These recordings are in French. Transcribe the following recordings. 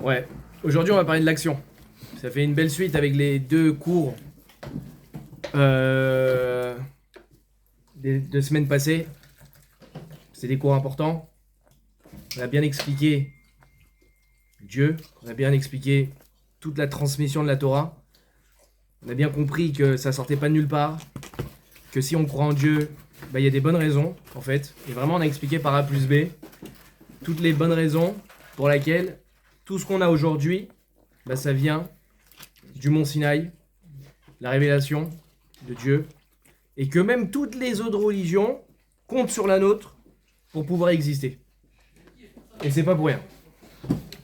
Ouais. Aujourd'hui, on va parler de l'action. Ça fait une belle suite avec les deux cours des 2 semaines passées. C'est des cours importants. On a bien expliqué Dieu. On a bien expliqué toute la transmission de la Torah. On a bien compris que ça sortait pas de nulle part. Que si on croit en Dieu, il y a des bonnes raisons, en fait. Et vraiment, on a expliqué par A plus B toutes les bonnes raisons pour lesquelles tout ce qu'on a aujourd'hui, ça vient du Mont Sinaï, la révélation de Dieu, et que même toutes les autres religions comptent sur la nôtre pour pouvoir exister. Et c'est pas pour rien.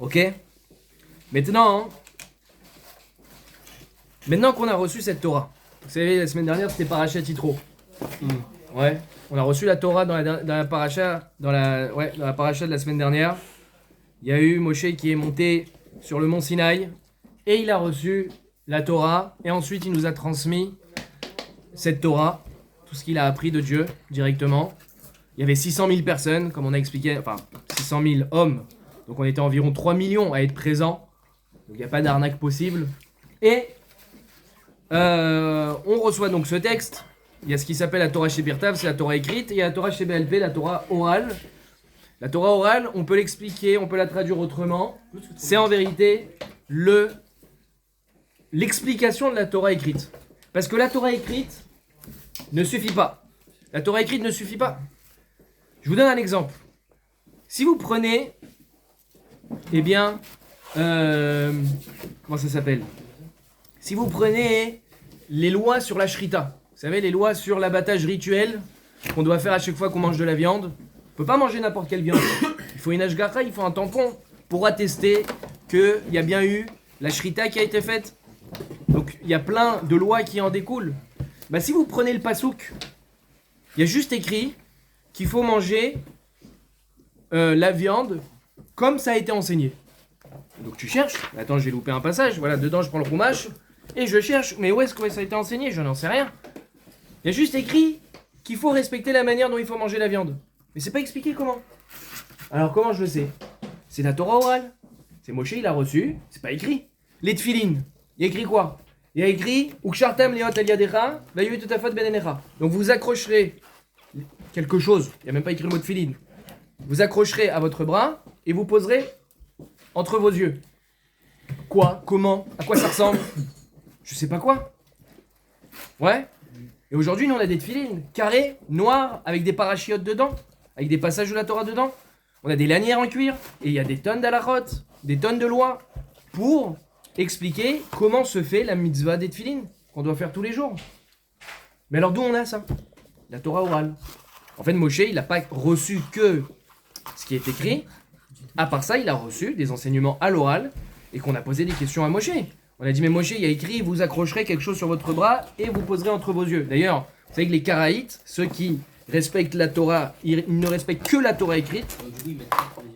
Ok ? Maintenant qu'on a reçu cette Torah, vous savez, la semaine dernière, c'était Parashat Yitro. Ouais, on a reçu la Torah dans la paracha, dans la paracha de la semaine dernière. Il y a eu Moshe qui est monté sur le mont Sinaï et il a reçu la Torah et ensuite il nous a transmis cette Torah, tout ce qu'il a appris de Dieu directement. Il y avait 600 000 personnes, comme on a expliqué, enfin 600 000 hommes, donc on était environ 3 millions à être présents, donc il n'y a pas d'arnaque possible. Et on reçoit donc ce texte. Il y a ce qui s'appelle la Torah Shebirtav, c'est la Torah écrite, et il y a la Torah Shebelpe, la Torah orale. La Torah orale, on peut l'expliquer, on peut la traduire autrement. C'est en vérité l'explication de la Torah écrite. Parce que la Torah écrite ne suffit pas. La Torah écrite ne suffit pas. Je vous donne un exemple. Si vous prenez, comment ça s'appelle ? Si vous prenez les lois sur la shrita, vous savez, les lois sur l'abattage rituel qu'on doit faire à chaque fois qu'on mange de la viande. On ne peut pas manger n'importe quelle viande. Il faut une ashgacha, il faut un tampon pour attester qu'il y a bien eu la shrita qui a été faite. Donc il y a plein de lois qui en découlent. Si vous prenez le pasouk, il y a juste écrit qu'il faut manger la viande comme ça a été enseigné. Donc tu cherches. Attends, j'ai loupé un passage. Voilà, dedans je prends le roumache et je cherche. Mais où est-ce que ça a été enseigné ? Je n'en sais rien. Il y a juste écrit qu'il faut respecter la manière dont il faut manger la viande. Mais c'est pas expliqué comment. Alors comment je le sais ? C'est la Torah orale. C'est Moshe, il a reçu. C'est pas écrit. Les tefilines. Il y a écrit quoi ? Il y a écrit Ukshartam liot al yadecha, vayuvet tutafot benenecha. Donc vous accrocherez quelque chose. Il n'y a même pas écrit le mot tefilin. Vous accrocherez à votre bras et vous poserez entre vos yeux. Quoi ? Comment ? À quoi ça ressemble ? Je sais pas quoi. Ouais. Et aujourd'hui, nous on a des tefilines carrés, noirs, avec des parachiotes dedans, avec des passages de la Torah dedans. On a des lanières en cuir, et il y a des tonnes d'halachot, des tonnes de lois, pour expliquer comment se fait la mitzvah des tefilines, qu'on doit faire tous les jours. Mais alors d'où on a ça ? La Torah orale. En fait, Moshe, il n'a pas reçu que ce qui est écrit. À part ça, il a reçu des enseignements à l'oral, et qu'on a posé des questions à Moshe. On a dit, mais Moshe, il y a écrit, vous accrocherez quelque chose sur votre bras et vous poserez entre vos yeux. D'ailleurs, vous savez que les Karaïtes, ceux qui respectent la Torah, ils ne respectent que la Torah écrite,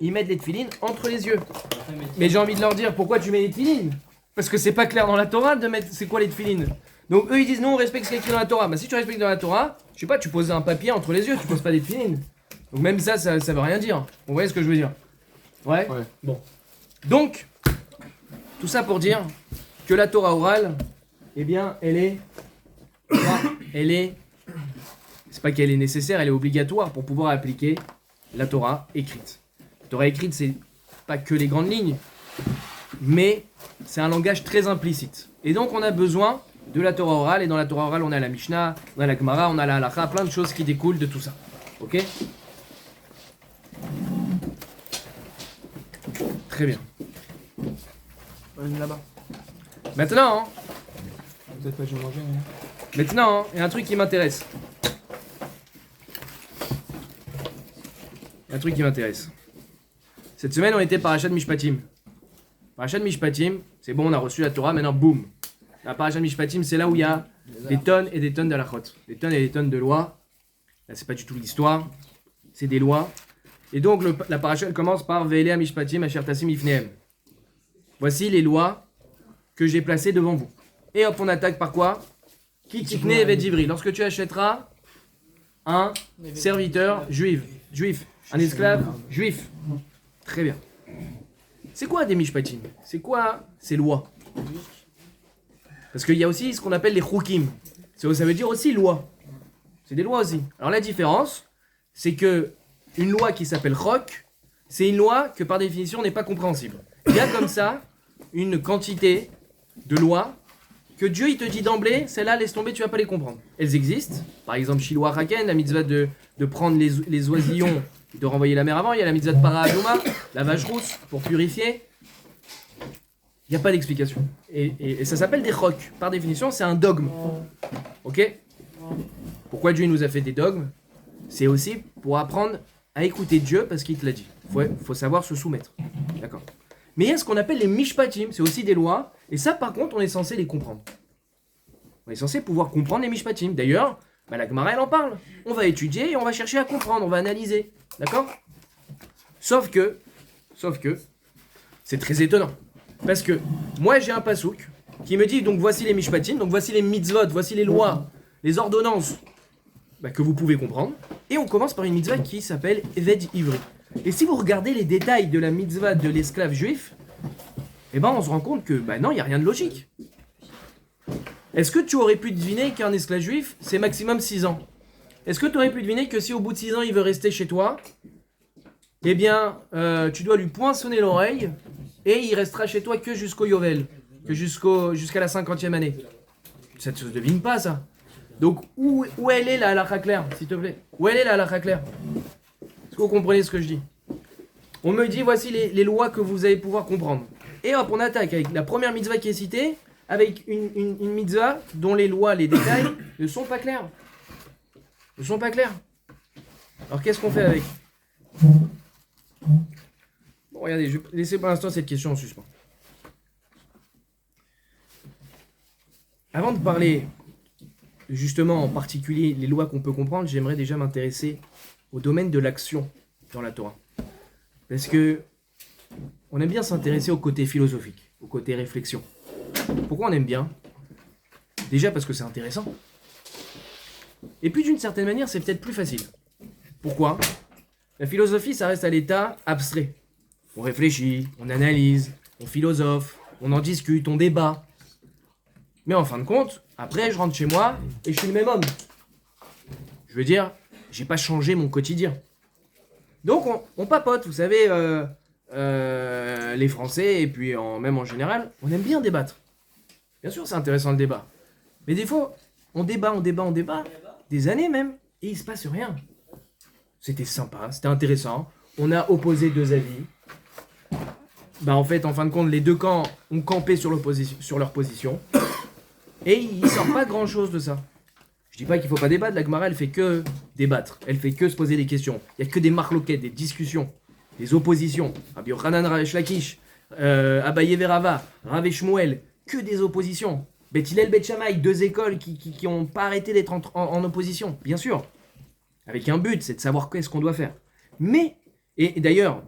ils mettent les tefilines entre les yeux. Mais j'ai envie de leur dire, pourquoi tu mets les tefilines ? Parce que c'est pas clair dans la Torah de mettre, c'est quoi les tefilines ? Donc eux, ils disent, non, on respecte ce qui est écrit dans la Torah. Si tu respectes dans la Torah, je sais pas, tu poses un papier entre les yeux, tu poses pas des tefilines. Donc même ça veut rien dire. Vous voyez ce que je veux dire ? Ouais. Bon. Donc, tout ça pour dire que la Torah orale, c'est pas qu'elle est nécessaire, elle est obligatoire pour pouvoir appliquer la Torah écrite. La Torah écrite, c'est pas que les grandes lignes, mais c'est un langage très implicite. Et donc on a besoin de la Torah orale, et dans la Torah orale, on a la Mishnah, on a la Gemara, on a la Halacha, plein de choses qui découlent de tout ça. Ok ? Très bien. Là-bas. Maintenant, il y a un truc qui m'intéresse. Cette semaine, on était Parashat Mishpatim. Parashat Mishpatim, c'est bon, on a reçu la Torah, maintenant boum. La Parashat Mishpatim, c'est là où il y a des tonnes et des tonnes d'halachot. Des tonnes et des tonnes de lois. Là, c'est pas du tout l'histoire, c'est des lois. Et donc, la Parashat elle commence par Ve'elea Mishpatim asher tasim ifnehem. Voici les lois que j'ai placées devant vous. Et hop, on attaque par quoi ? Ki tikne evet divri. Lorsque tu achèteras un serviteur juif, un esclave juif. Très bien. C'est quoi des mishpatim? C'est quoi ces lois? Parce qu'il y a aussi ce qu'on appelle les chukim. Ça veut dire aussi loi. C'est des lois aussi. Alors la différence, c'est que une loi qui s'appelle chok, c'est une loi que par définition n'est pas compréhensible. Il y a comme ça une quantité de lois que Dieu il te dit d'emblée, celles-là laisse tomber, tu vas pas les comprendre. Elles existent. Par exemple, Shiloh Haken, la mitzvah de prendre les oisillons et de renvoyer la mer avant. Il y a la mitzvah de Para Adoma, la vache rousse pour purifier. Il n'y a pas d'explication. Et ça s'appelle des chok. Par définition, c'est un dogme. Ok? Pourquoi Dieu nous a fait des dogmes? C'est aussi pour apprendre à écouter Dieu parce qu'il te l'a dit. Faut savoir se soumettre. D'accord? Mais il y a ce qu'on appelle les mishpatim, c'est aussi des lois. Et ça, par contre, on est censé les comprendre. On est censé pouvoir comprendre les mishpatim. D'ailleurs, la Gemara, elle en parle. On va étudier et on va chercher à comprendre, on va analyser. D'accord? Sauf que, c'est très étonnant. Parce que moi, j'ai un pasouk qui me dit, donc voici les mishpatim, donc voici les mitzvot, voici les lois, les ordonnances que vous pouvez comprendre. Et on commence par une mitzvah qui s'appelle Eved Ivri. Et si vous regardez les détails de la mitzvah de l'esclave juif, on se rend compte que, non, il n'y a rien de logique. Est-ce que tu aurais pu deviner qu'un esclave juif, c'est maximum 6 ans? Est-ce que tu aurais pu deviner que si au bout de 6 ans, il veut rester chez toi, tu dois lui poinçonner l'oreille et il restera chez toi que jusqu'au Yovel, que jusqu'à la 50e année? Ça ne se devine pas, ça. Donc, où elle est la halakha claire, s'il te plaît? Où elle est la halakha claire? Est-ce que vous comprenez ce que je dis? On me dit, voici les lois que vous allez pouvoir comprendre. Et hop, on attaque avec la première mitzvah qui est citée, avec une mitzvah dont les lois, les détails ne sont pas clairs. Ne sont pas clairs. Alors qu'est-ce qu'on fait avec? Bon, regardez, je vais laisser pour l'instant cette question en suspens. Avant de parler justement en particulier les lois qu'on peut comprendre, j'aimerais déjà m'intéresser au domaine de l'action dans la Torah. Parce que on aime bien s'intéresser au côté philosophique, au côté réflexion. Pourquoi on aime bien? Déjà parce que c'est intéressant. Et puis d'une certaine manière, c'est peut-être plus facile. Pourquoi? La philosophie, ça reste à l'état abstrait. On réfléchit, on analyse, on philosophe, on en discute, on débat. Mais en fin de compte, après je rentre chez moi et je suis le même homme. Je veux dire, j'ai pas changé mon quotidien. Donc on papote, vous savez, les Français et puis même en général, on aime bien débattre. Bien sûr, c'est intéressant le débat. Mais des fois, on débat, des années même, et il se passe rien. C'était sympa, c'était intéressant. On a opposé deux avis. En fait, en fin de compte, les deux camps ont campé sur leur position. Et il sort pas grand chose de ça. Je dis pas qu'il faut pas débattre, la Gemara elle fait que débattre, elle fait que se poser des questions. Il y a que des marloquettes, des discussions, des oppositions. Rabbi Yochanan, Rav Lakish, Abaye Verava, Rav Shmuel, que des oppositions. Bet Hillel, Bet Shammai, deux écoles qui ont pas arrêté d'être en opposition, bien sûr. Avec un but, c'est de savoir qu'est-ce qu'on doit faire. Mais, et d'ailleurs,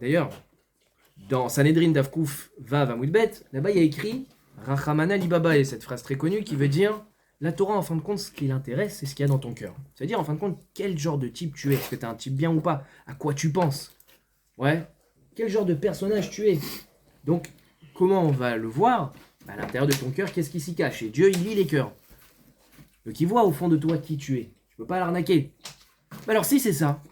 dans Sanhedrin Davkouf Vav Amud Bet, là-bas il y a écrit Rachamana Libaba, et cette phrase très connue qui veut dire la Torah, en fin de compte, ce qui l'intéresse, c'est ce qu'il y a dans ton cœur. C'est-à-dire, en fin de compte, quel genre de type tu es. Est-ce que tu es un type bien ou pas? À quoi tu penses? Ouais. Quel genre de personnage tu es? Donc, comment on va le voir? À l'intérieur de ton cœur, qu'est-ce qui s'y cache? Et Dieu, il lit les cœurs. Donc, il voit au fond de toi qui tu es. Tu peux pas l'arnaquer. Alors, si c'est ça,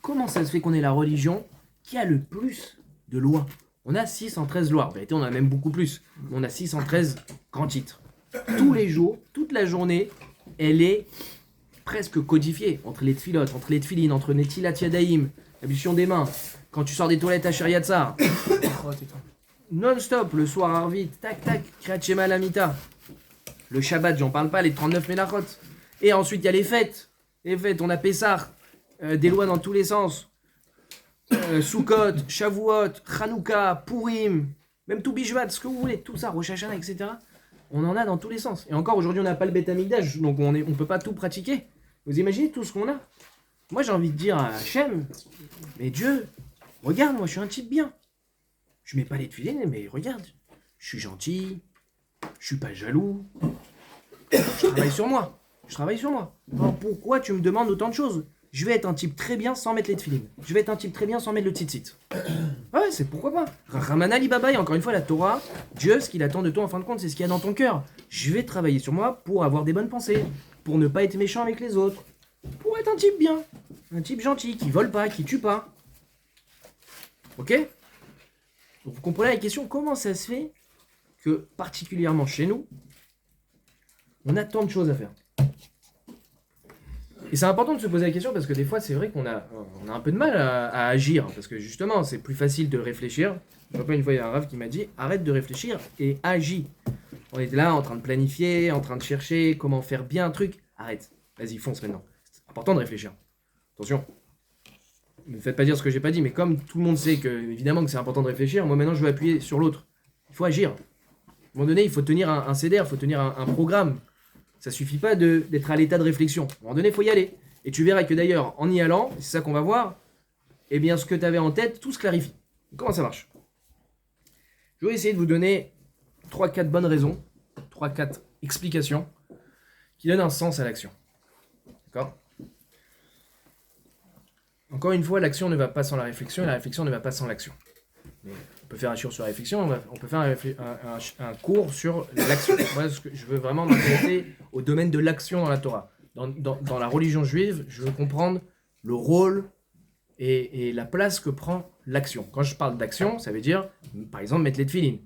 comment ça se fait qu'on est la religion qui a le plus de lois? On a 613 lois. En vérité, on a même beaucoup plus. On a 613 grands titres. Tous les jours, toute la journée, elle est presque codifiée entre les tfilotes, entre les tfilines, entre les tilat yadaïm, l'ablution des mains, quand tu sors des toilettes à Shir Yatzar. Non-stop, le soir Arvit, tac tac, Kriyat Shema Lamita. Le Shabbat, j'en parle pas, les 39 Melachot. Et ensuite, il y a les fêtes. Les fêtes, on a Pessah, des lois dans tous les sens. Sukkot, Shavuot, Chanukah, Purim, même tout Bishvat, ce que vous voulez, tout ça, Rosh Hashanah, etc. On en a dans tous les sens. Et encore aujourd'hui, on n'a pas le Beth Amikdash, donc on peut pas tout pratiquer. Vous imaginez tout ce qu'on a? Moi, j'ai envie de dire à Hachem, mais Dieu, regarde, moi, je suis un type bien. Je mets pas les tefilines, mais regarde, je suis gentil, je suis pas jaloux, je travaille sur moi. Alors pourquoi tu me demandes autant de choses? Je vais être un type très bien sans mettre les tefilines. Je vais être un type très bien sans mettre le tzitzit. Ouais, c'est pourquoi pas. Ramana li baba, et encore une fois, la Torah, Dieu, ce qu'il attend de toi en fin de compte, c'est ce qu'il y a dans ton cœur. Je vais travailler sur moi pour avoir des bonnes pensées, pour ne pas être méchant avec les autres, pour être un type bien, un type gentil, qui vole pas, qui tue pas. Ok? Donc vous comprenez la question, comment ça se fait que, particulièrement chez nous, on a tant de choses à faire? Et c'est important de se poser la question parce que des fois, c'est vrai qu'on a un peu de mal à agir. Parce que justement, c'est plus facile de réfléchir. Je me rappelle une fois, il y a un rave qui m'a dit arrête de réfléchir et agis. On était là en train de planifier, en train de chercher comment faire bien un truc. Arrête, vas-y, fonce maintenant. C'est important de réfléchir. Attention, ne me faites pas dire ce que j'ai pas dit, mais comme tout le monde sait que, évidemment, que c'est important de réfléchir, moi maintenant je vais appuyer sur l'autre. Il faut agir. À un moment donné, il faut tenir un CDR, il faut tenir un programme. Ça suffit pas d'être à l'état de réflexion. À un moment donné, il faut y aller. Et tu verras que d'ailleurs, en y allant, c'est ça qu'on va voir, eh bien ce que tu avais en tête, tout se clarifie. Comment ça marche? Je vais essayer de vous donner 3-4 bonnes raisons, 3-4 explications qui donnent un sens à l'action. D'accord? Encore une fois, l'action ne va pas sans la réflexion et la réflexion ne va pas sans l'action. Mais on peut faire un cours sur la réflexion, on peut faire un cours sur l'action. Moi, je veux vraiment m'intéresser au domaine de l'action dans la Torah. Dans la religion juive, je veux comprendre le rôle et la place que prend l'action. Quand je parle d'action, ça veut dire, par exemple, mettre les tefilines,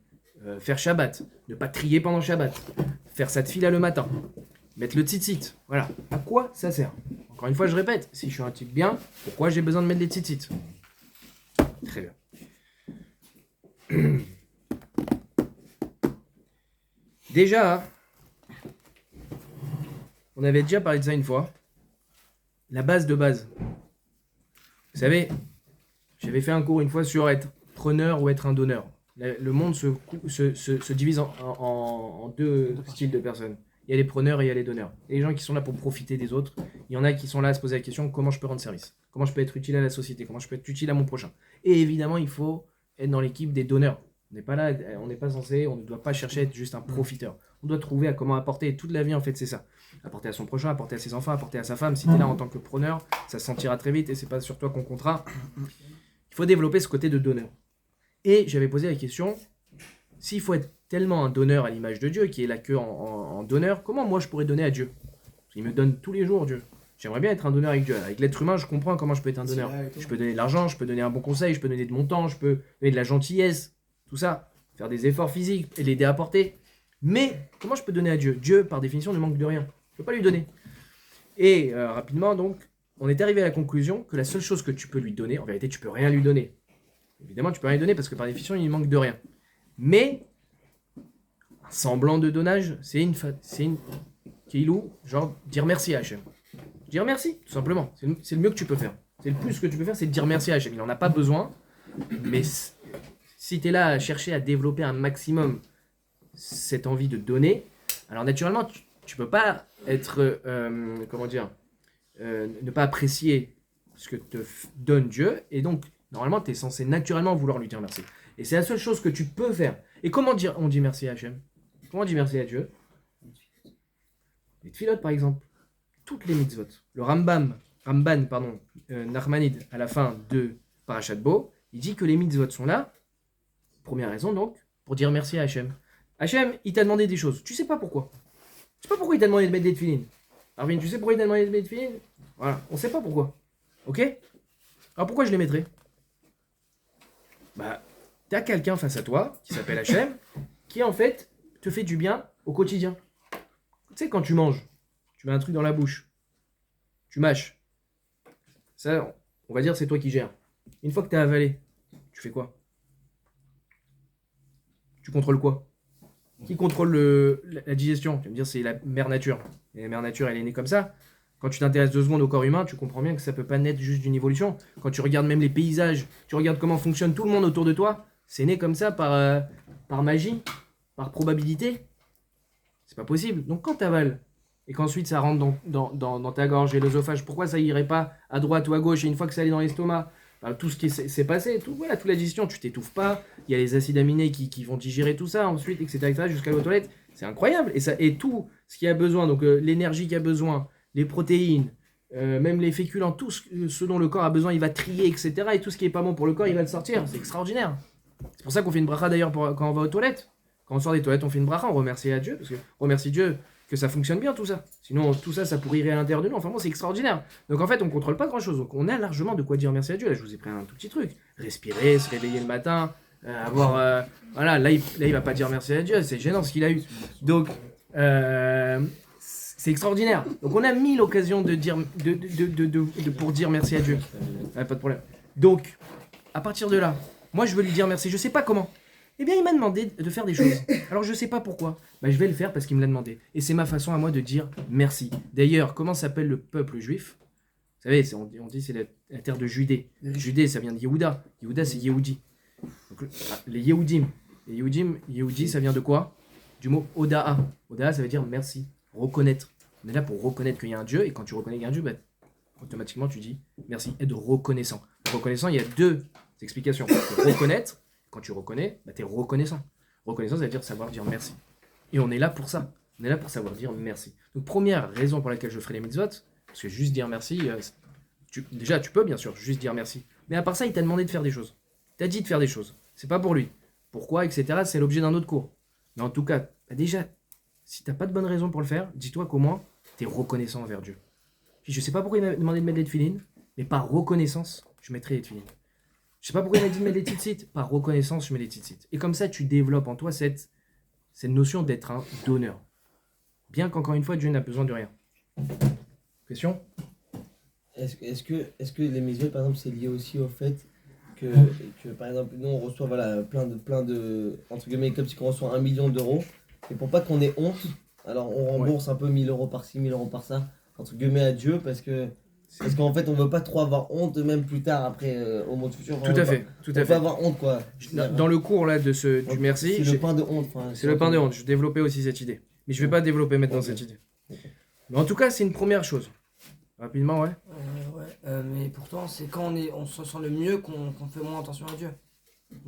faire Shabbat, ne pas crier pendant Shabbat, faire sa tefila le matin, mettre le tzitzit. Voilà. À quoi ça sert? Encore une fois, je répète, si je suis un type bien, pourquoi j'ai besoin de mettre des tzitzit? Très bien. Déjà, on avait déjà parlé de ça une fois. La base de base. Vous savez, j'avais fait un cours une fois sur être preneur ou être un donneur. Le monde se divise en deux styles de personnes. Il y a les preneurs et il y a les donneurs. Et les gens qui sont là pour profiter des autres. Il y en a qui sont là à se poser la question, comment je peux rendre service? Comment je peux être utile à la société? Comment je peux être utile à mon prochain? Et évidemment, il faut être dans l'équipe des donneurs. On n'est pas là, on n'est pas censé, on ne doit pas chercher à être juste un profiteur. On doit trouver à comment apporter toute la vie, en fait, c'est ça. Apporter à son prochain, apporter à ses enfants, apporter à sa femme. Si tu es là en tant que preneur, ça se sentira très vite et c'est pas sur toi qu'on comptera. Il faut développer ce côté de donneur. Et j'avais posé la question, s'il faut être tellement un donneur à l'image de Dieu, qui est là que en donneur, comment moi je pourrais donner à Dieu? Il me donne tous les jours, Dieu. J'aimerais bien être un donneur avec Dieu. Avec l'être humain, je comprends comment je peux être un donneur. Je peux donner de l'argent, je peux donner un bon conseil, je peux donner de mon temps, je peux donner de la gentillesse, tout ça. Faire des efforts physiques et l'aider à porter. Mais comment je peux donner à Dieu? Dieu, par définition, ne manque de rien. Je ne peux pas lui donner. Et rapidement, donc, on est arrivé à la conclusion que la seule chose que tu peux lui donner, en vérité, tu peux rien lui donner. Évidemment, tu peux rien lui donner parce que par définition, il manque de rien. Mais un semblant de donnage, c'est une Keilou, genre dire merci à Hachem. Dire merci, tout simplement. C'est le mieux que tu peux faire. C'est le plus que tu peux faire, c'est de dire merci à Hachem. Il n'en a pas besoin, mais si tu es là à chercher à développer un maximum cette envie de donner, alors naturellement, tu peux pas être, ne pas apprécier ce que te donne Dieu, et donc, normalement, tu es censé naturellement vouloir lui dire merci. Et c'est la seule chose que tu peux faire. Et comment on dit merci à Hachem? Comment on dit merci à Dieu? Les tfilotes, par exemple. Toutes les mitzvot. Le Ramban, Nachmanide, à la fin de Parashat Bo, il dit que les mitzvot sont là, première raison donc, pour dire merci à Hachem. Hachem, il t'a demandé des choses. Tu sais pas pourquoi. Tu sais pas pourquoi il t'a demandé de mettre des tefilines. Arvin, tu sais pourquoi il t'a demandé de mettre des tefilines? Voilà, on sait pas pourquoi. Ok? Alors pourquoi je les mettrais? Bah, t'as quelqu'un face à toi, qui s'appelle Hachem, qui en fait te fait du bien au quotidien. Tu sais, quand tu manges, tu mets un truc dans la bouche, tu mâches. Ça, on va dire, c'est toi qui gères. Une fois que t'as avalé, tu fais quoi? Tu contrôles quoi? Qui contrôle la digestion? Tu vas me dire, c'est la mère nature. Et la mère nature, elle est née comme ça. Quand tu t'intéresses 2 secondes au corps humain, tu comprends bien que ça peut pas naître juste d'une évolution. Quand tu regardes même les paysages, tu regardes comment fonctionne tout le monde autour de toi, c'est né comme ça par magie, par probabilité. C'est pas possible. Donc quand tu avales, et qu'ensuite ça rentre dans ta gorge et l'œsophage, pourquoi ça irait pas à droite ou à gauche? Et une fois que ça allait dans l'estomac, tout ce qui s'est passé, toute la digestion, tu t'étouffes pas, il y a les acides aminés qui vont digérer tout ça ensuite, etc. jusqu'à l'eau toilette. C'est incroyable. Et tout ce qu'il y a besoin, donc l'énergie qu'il y a besoin, les protéines, même les féculents, tout ce dont le corps a besoin, il va trier, etc. Et tout ce qui est pas bon pour le corps, il va le sortir. C'est extraordinaire. C'est pour ça qu'on fait une bracha d'ailleurs quand on va aux toilettes. Quand on sort des toilettes, on fait une bracha, on remercie à Dieu, parce que on remercie Dieu que ça fonctionne bien tout ça. Sinon, tout ça, ça pourrirait à l'intérieur de nous. Enfin bon, c'est extraordinaire. Donc en fait, on contrôle pas grand chose. Donc on a largement de quoi dire merci à Dieu. Là, je vous ai pris un tout petit truc. Respirer, se réveiller le matin, voilà, là, il va pas dire merci à Dieu. C'est gênant ce qu'il a eu. Donc, c'est extraordinaire. Donc on a mis l'occasion de dire, pour dire merci à Dieu. Pas de problème. Donc, à partir de là, moi je veux lui dire merci. Je sais pas comment. Eh bien, il m'a demandé de faire des choses. Alors, je sais pas pourquoi. Bah, je vais le faire parce qu'il me l'a demandé. Et c'est ma façon à moi de dire merci. D'ailleurs, comment s'appelle le peuple juif? Vous savez, on dit c'est la terre de Judée. Judée, ça vient de Yehuda. Yehuda, c'est Yehudi. Donc, les Yehudim. Les Yehudim, Yehudi, ça vient de quoi? Du mot Oda'a. Oda'a, ça veut dire merci, reconnaître. On est là pour reconnaître qu'il y a un Dieu. Et quand tu reconnais qu'il y a un Dieu, bah, automatiquement, tu dis merci. Être reconnaissant. Reconnaissant, il y a deux explications. Reconnaître. Quand tu reconnais, bah, tu es reconnaissant. Reconnaissant, ça veut dire savoir dire merci. Et on est là pour ça. On est là pour savoir dire merci. Donc, première raison pour laquelle je ferai les mitzvot, parce que juste dire merci, déjà, tu peux bien sûr juste dire merci. Mais à part ça, il t'a demandé de faire des choses. Il t'a dit de faire des choses. C'est pas pour lui. Pourquoi, etc. C'est l'objet d'un autre cours. Mais en tout cas, bah, déjà, si t'as pas de bonne raison pour le faire, dis-toi qu'au moins, tu es reconnaissant envers Dieu. Puis, je sais pas pourquoi il m'a demandé de mettre les tefilines, mais par reconnaissance, je mettrai les tefilines. Je sais pas pourquoi il m'a dit de mettre des tzitzit. Par reconnaissance, je mets des tzitzit. Et comme ça, tu développes en toi cette notion d'être un donneur. Bien qu'encore une fois, Dieu n'a besoin de rien. Question? Est-ce que les mitzvot, par exemple, c'est lié aussi au fait que par exemple, nous, on reçoit plein de entre guillemets, comme si on reçoit 1 million d'euros. Et pour pas qu'on ait honte, alors on rembourse un peu 1000 euros par-ci, 1000 euros par-ça, entre guillemets à Dieu, parce qu'en fait, on veut pas trop avoir honte, même plus tard, après, au monde futur. Tout à fait. On peut avoir honte, quoi. Dans le cours là, du merci, c'est le pain de honte. C'est le pain de honte. Je développais aussi cette idée. Mais je vais pas développer maintenant cette idée. Mais en tout cas, c'est une première chose. Rapidement, ouais. Mais pourtant, c'est quand on se sent le mieux qu'on fait moins attention à Dieu.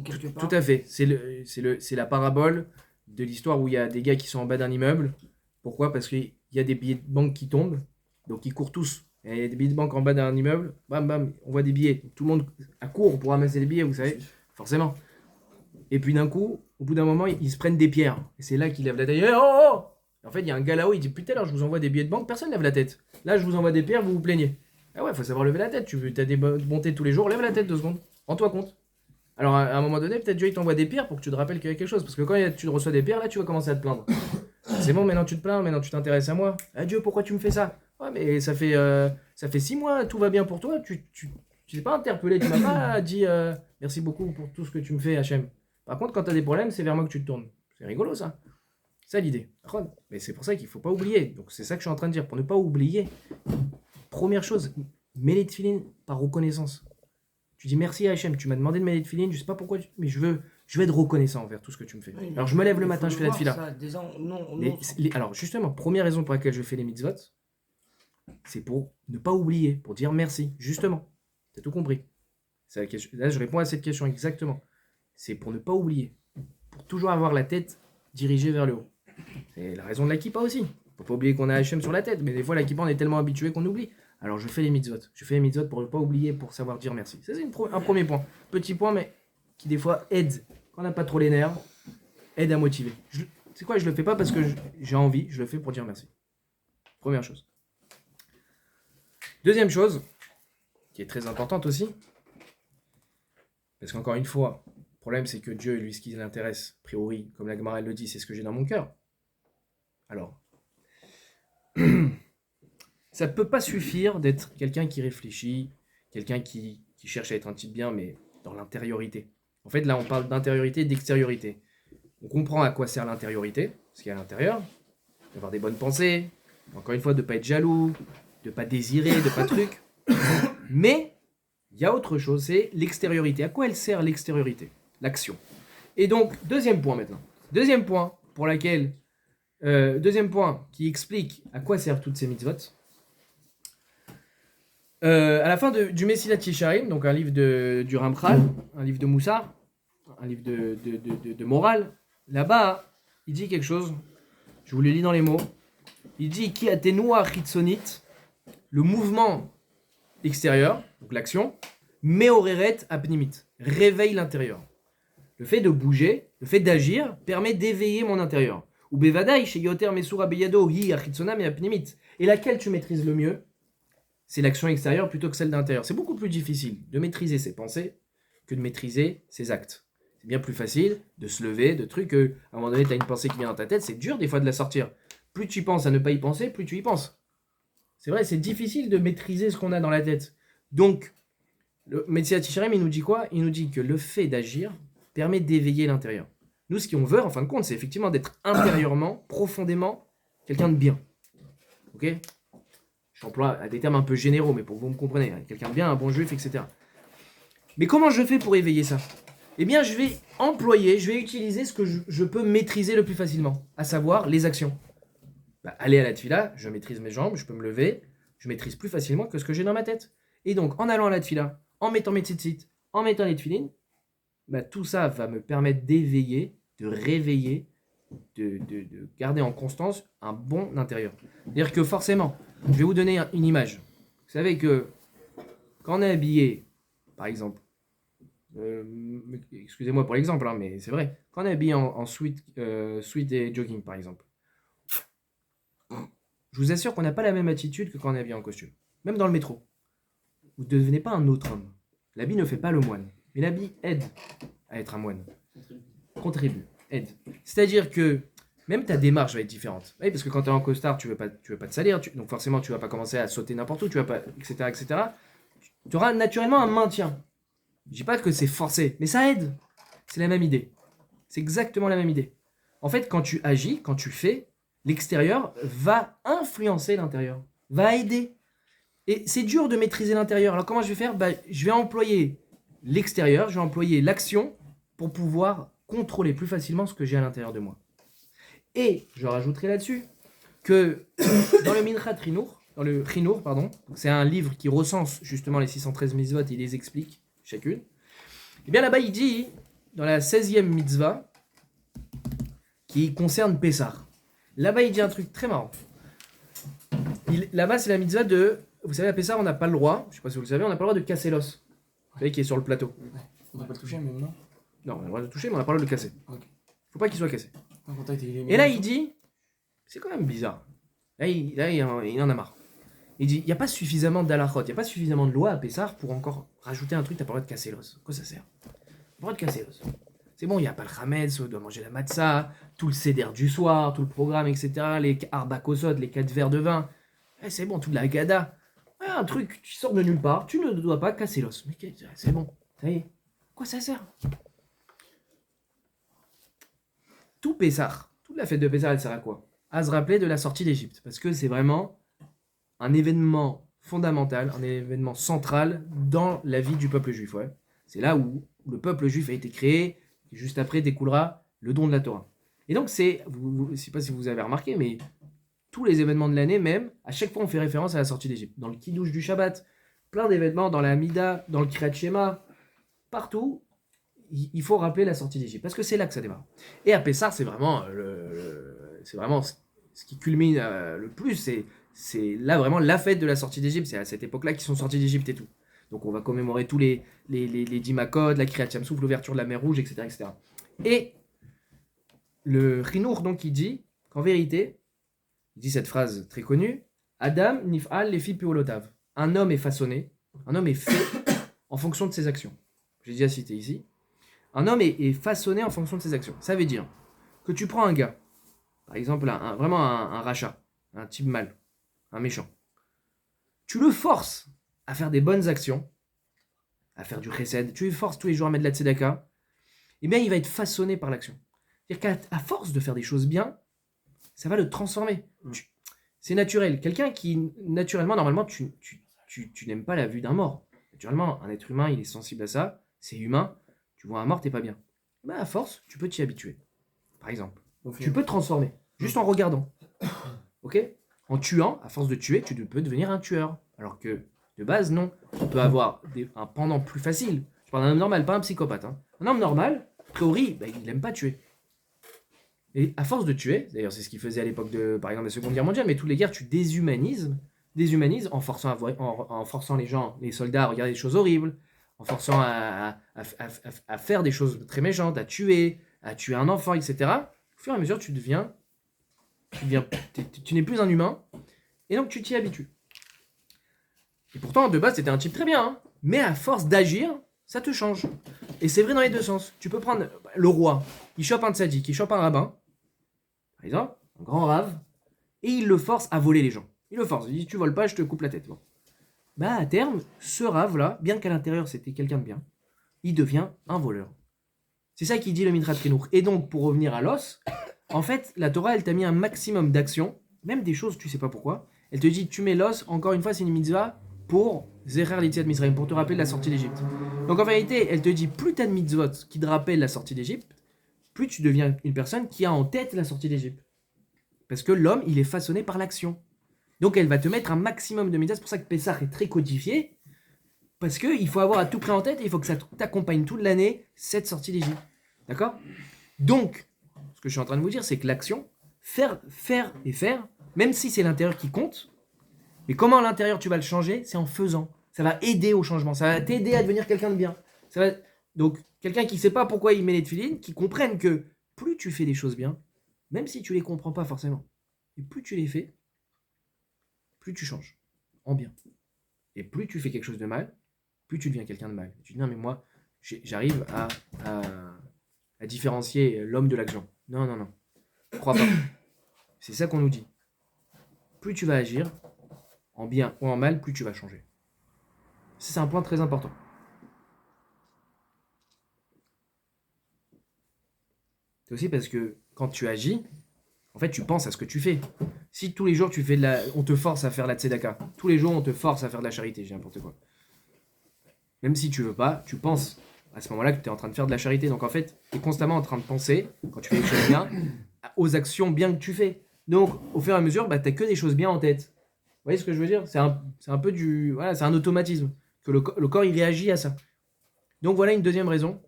Quelque part. Tout à fait. C'est la parabole de l'histoire où il y a des gars qui sont en bas d'un immeuble. Pourquoi? Parce qu'il y a des billets de banque qui tombent. Donc ils courent tous. Et il y a des billets de banque en bas d'un immeuble. Bam, bam, on voit des billets. Tout le monde accourt pour ramasser les billets, vous savez. Forcément. Et puis d'un coup, au bout d'un moment, ils se prennent des pierres. Et c'est là qu'ils lèvent la tête. Oh, oh, oh. En fait, il y a un gars là-haut, il dit putain, alors je vous envoie des billets de banque, personne ne lève la tête. Là, je vous envoie des pierres, vous vous plaignez. Ah ouais, faut savoir lever la tête. Tu as des bontés tous les jours, lève la tête 2 secondes. Rends-toi compte. Alors, à un moment donné, peut-être Dieu il t'envoie des pierres pour que tu te rappelles qu'il y a quelque chose. Parce que quand tu reçois des pierres, là, tu vas commencer à te plaindre. C'est bon, maintenant tu te plains, maintenant tu t'intéresses à moi. Ah Dieu, pourquoi tu me fais ça? Ouais, mais ça fait 6 mois, tout va bien pour toi. Tu t'es pas interpellé, tu m'as pas dit merci beaucoup pour tout ce que tu me fais, Hachem. Par contre, quand tu as des problèmes, c'est vers moi que tu te tournes. C'est rigolo ça. C'est ça l'idée. Mais c'est pour ça qu'il faut pas oublier. Donc c'est ça que je suis en train de dire. Pour ne pas oublier, première chose, mets les tefilines par reconnaissance. Tu dis merci à Hachem, tu m'as demandé de mettre les tefilines, je sais pas pourquoi, mais je veux être reconnaissant envers tout ce que tu me fais. Oui, alors je me lève le matin, je fais la tefila. Alors justement, première raison pour laquelle je fais les mitzvot, c'est pour ne pas oublier, pour dire merci, justement. T'as tout compris. C'est la question. Là, je réponds à cette question exactement. C'est pour ne pas oublier, pour toujours avoir la tête dirigée vers le haut. C'est la raison de la kippa aussi. Faut pas oublier qu'on a Hachem sur la tête, mais des fois la kippa on est tellement habitué qu'on oublie. Alors je fais les mitzvot. Je fais les mitzvot pour ne pas oublier, pour savoir dire merci. Ça c'est un premier point. Petit point, mais qui des fois aide, quand on n'a pas trop les nerfs, aide à motiver. C'est quoi, je le fais pas parce que j'ai envie, je le fais pour dire merci. Première chose. Deuxième chose, qui est très importante aussi, parce qu'encore une fois, le problème c'est que Dieu, lui, ce qui l'intéresse, a priori, comme la Gemara le dit, c'est ce que j'ai dans mon cœur. Alors, ça ne peut pas suffire d'être quelqu'un qui réfléchit, quelqu'un qui cherche à être un type bien, mais dans l'intériorité. En fait, là, on parle d'intériorité et d'extériorité. On comprend à quoi sert l'intériorité, ce qu'il y a à l'intérieur, d'avoir des bonnes pensées, encore une fois, de ne pas être jaloux, de ne pas désirer, de ne pas truc. Mais il y a autre chose, c'est l'extériorité. À quoi elle sert l'extériorité? L'action. Et donc, deuxième point maintenant. Deuxième point qui explique à quoi servent toutes ces mitzvot. À la fin du Messilat Yesharim, donc un livre du Ramchal, un livre de Moussar, un livre de morale, là-bas, il dit quelque chose, je vous le lis dans les mots, il dit « Ki atenua chitzonit le mouvement extérieur, donc l'action, meoreret apnimit, réveille l'intérieur. Le fait de bouger, le fait d'agir, permet d'éveiller mon intérieur. Ou bevadaï, chez Yoter Mesura Beyado, hi achitsonam et apnimit. Et laquelle tu maîtrises le mieux? C'est l'action extérieure plutôt que celle d'intérieur. C'est beaucoup plus difficile de maîtriser ses pensées que de maîtriser ses actes. C'est bien plus facile de se lever, de trucs, à un moment donné, tu as une pensée qui vient dans ta tête, c'est dur des fois de la sortir. Plus tu penses à ne pas y penser, plus tu y penses. C'est vrai, c'est difficile de maîtriser ce qu'on a dans la tête. Donc, le Metsiat Yesharim, il nous dit quoi? Il nous dit que le fait d'agir permet d'éveiller l'intérieur. Nous, ce qu'on veut, en fin de compte, c'est effectivement d'être intérieurement, profondément, quelqu'un de bien. Ok? J'emploie à des termes un peu généraux, mais pour que vous me compreniez, hein, quelqu'un de bien, un bon juif, etc. Mais comment je fais pour éveiller ça? Eh bien, je vais utiliser ce que je peux maîtriser le plus facilement, à savoir les actions. Aller à la tefila, je maîtrise mes jambes, je peux me lever, je maîtrise plus facilement que ce que j'ai dans ma tête. Et donc, en allant à la tefila, en mettant mes tzitzit, en mettant les tefilines, tout ça va me permettre d'éveiller, de réveiller, de garder en constance un bon intérieur. C'est-à-dire que forcément, je vais vous donner une image. Vous savez que quand on est habillé, par exemple, excusez-moi pour l'exemple, hein, mais c'est vrai, quand on est habillé en sweat et jogging, par exemple, je vous assure qu'on n'a pas la même attitude que quand on est habillé en costume. Même dans le métro. Vous ne devenez pas un autre homme. L'habit ne fait pas le moine. Mais l'habit aide à être un moine. Contribue. Aide. C'est-à-dire que même ta démarche va être différente. Oui, parce que quand tu es en costard, tu veux pas te salir. Donc forcément, tu ne vas pas commencer à sauter n'importe où. Tu vas pas, etc. Tu auras naturellement un maintien. Je ne dis pas que c'est forcé, mais ça aide. C'est la même idée. C'est exactement la même idée. En fait, quand tu agis, quand tu fais, l'extérieur va influencer l'intérieur, va aider. Et c'est dur de maîtriser l'intérieur. Alors comment je vais faire? Je vais employer l'extérieur, je vais employer l'action pour pouvoir contrôler plus facilement ce que j'ai à l'intérieur de moi. Et je rajouterai là-dessus que dans le Minchat Chinour, c'est un livre qui recense justement les 613 mitzvot, il les explique chacune. Et bien là-bas il dit, dans la 16e mitzvah, qui concerne Pessah. Là-bas, il dit un truc très marrant. Là-bas, c'est la mitzvah de... Vous savez, à Pessah, on n'a pas le droit, je ne sais pas si vous le savez, on n'a pas le droit de casser l'os. Vous savez, qui est sur le plateau. On ne peut pas le toucher, mais non. Non, on a le droit de le toucher, mais on n'a pas le droit de le casser. Ok. Faut pas qu'il soit cassé. En contact, Et là, il dit... C'est quand même bizarre. Là, il en a marre. Il dit, il n'y a pas suffisamment d'halachot, il n'y a pas suffisamment de loi à Pessah pour encore rajouter un truc, tu n'as pas le droit de casser l'os. Quoi ça sert? Tu n'as pas le droit de casser l'os. C'est bon, il n'y a pas le chametz, on doit manger la matzah, tout le seder du soir, tout le programme, etc. Les arba kosot, les 4 verres de vin. C'est bon, toute la gada. Un truc qui sort de nulle part, tu ne dois pas casser l'os. Mais c'est bon, ça y est. Quoi ça sert? Tout Pessah, toute la fête de Pessah, elle sert à quoi? À se rappeler de la sortie d'Égypte. Parce que c'est vraiment un événement fondamental, un événement central dans la vie du peuple juif. Ouais. C'est là où le peuple juif a été créé. Et juste après découlera le don de la Torah. Et donc je ne sais pas si vous avez remarqué, mais tous les événements de l'année même, à chaque fois on fait référence à la sortie d'Égypte. Dans le Kiddush du Shabbat, plein d'événements, dans la Hamida, dans le Kriyat Shema, partout, il faut rappeler la sortie d'Égypte, parce que c'est là que ça démarre. Et à Pessah, c'est vraiment, ce qui culmine le plus, c'est là vraiment la fête de la sortie d'Égypte, c'est à cette époque-là qu'ils sont sortis d'Égypte et tout. Donc on va commémorer tous les 10 Makot, la Kriyat Yam-Souf, l'ouverture de la mer Rouge, etc. etc. Et le Chinour, donc, il dit qu'en vérité, il dit cette phrase très connue, Adam nif'al lefi peolotav. Un homme est façonné, un homme est fait en fonction de ses actions. J'ai déjà cité ici. Un homme est façonné en fonction de ses actions. Ça veut dire que tu prends un gars, par exemple vraiment un rachat, un type mal, un méchant. Tu le forces à faire des bonnes actions, à faire du chesed, tu le forces tous les jours à mettre de la tzedaka, eh bien il va être façonné par l'action. C'est-à-dire qu'à force de faire des choses bien, ça va le transformer. C'est naturel. Quelqu'un qui, naturellement, normalement, tu n'aimes pas la vue d'un mort. Naturellement, un être humain, il est sensible à ça, c'est humain, tu vois un mort, t'es pas bien. Ben, à force, tu peux t'y habituer. Par exemple. Tu peux te transformer, juste en regardant. Ok? En tuant, à force de tuer, tu peux devenir un tueur. Alors que, de base, non. On peut avoir un pendant plus facile. Je parle d'un homme normal, pas un psychopathe. Hein. Un homme normal, a priori, il n'aime pas tuer. Et à force de tuer, d'ailleurs c'est ce qu'il faisait à l'époque de, par exemple, la Seconde Guerre mondiale, mais toutes les guerres, tu déshumanises déshumanise en forçant, en forçant les gens, les soldats à regarder des choses horribles, en forçant à faire des choses très méchantes, à tuer un enfant, etc. Au fur et à mesure, tu n'es plus un humain, et donc tu t'y habitues. Et pourtant, de base, c'était un type très bien, hein, mais à force d'agir, ça te change. Et c'est vrai dans les deux sens. Tu peux prendre le roi, il chope un tzaddik, il chope un rabbin, par exemple, un grand rave, et il le force à voler les gens. Il le force, il dit tu voles pas, je te coupe la tête. Bon. Bah à terme, ce rave-là, bien qu'à l'intérieur c'était quelqu'un de bien, il devient un voleur. C'est ça qui dit le Midrash Khinour. Et donc, pour revenir à l'os, en fait, la Torah, elle t'a mis un maximum d'actions, même des choses, tu sais pas pourquoi. Elle te dit, tu mets l'os, encore une fois, c'est une mitzvah pour Zecher l'Yetziat Mizraim, pour te rappeler de la sortie d'Égypte. Donc en vérité, elle te dit, plus tu as de mitzvot qui te rappellent la sortie d'Égypte, plus tu deviens une personne qui a en tête la sortie d'Égypte. Parce que l'homme, il est façonné par l'action. Donc elle va te mettre un maximum de mitzvot. C'est pour ça que Pessah est très codifié. Parce qu'il faut avoir à tout près en tête et il faut que ça t'accompagne toute l'année, cette sortie d'Égypte. D'accord? Donc, ce que je suis en train de vous dire, c'est que l'action, faire, même si c'est l'intérieur qui compte, mais comment à l'intérieur tu vas le changer? C'est en faisant. Ça va aider au changement. Ça va t'aider à devenir quelqu'un de bien. Donc, quelqu'un qui ne sait pas pourquoi il met les tefilines, qui comprenne que plus tu fais des choses bien, même si tu ne les comprends pas forcément, et plus tu les fais, plus tu changes en bien. Et plus tu fais quelque chose de mal, plus tu deviens quelqu'un de mal. Tu dis non mais moi, j'arrive à différencier l'homme de l'argent. Non. Crois pas. C'est ça qu'on nous dit. Plus tu vas agir, en bien ou en mal, plus tu vas changer. C'est un point très important. C'est aussi parce que quand tu agis, en fait, tu penses à ce que tu fais. Si tous les jours on te force à faire la tzedaka, tous les jours on te force à faire de la charité, j'ai n'importe quoi. Même si tu veux pas, tu penses à ce moment-là que tu es en train de faire de la charité. Donc en fait, tu es constamment en train de penser, quand tu fais des choses bien, aux actions bien que tu fais. Donc au fur et à mesure, tu n'as que des choses bien en tête. Vous voyez ce que je veux dire? C'est un peu voilà, c'est un automatisme. Que le corps, il réagit à ça. Donc voilà une deuxième raison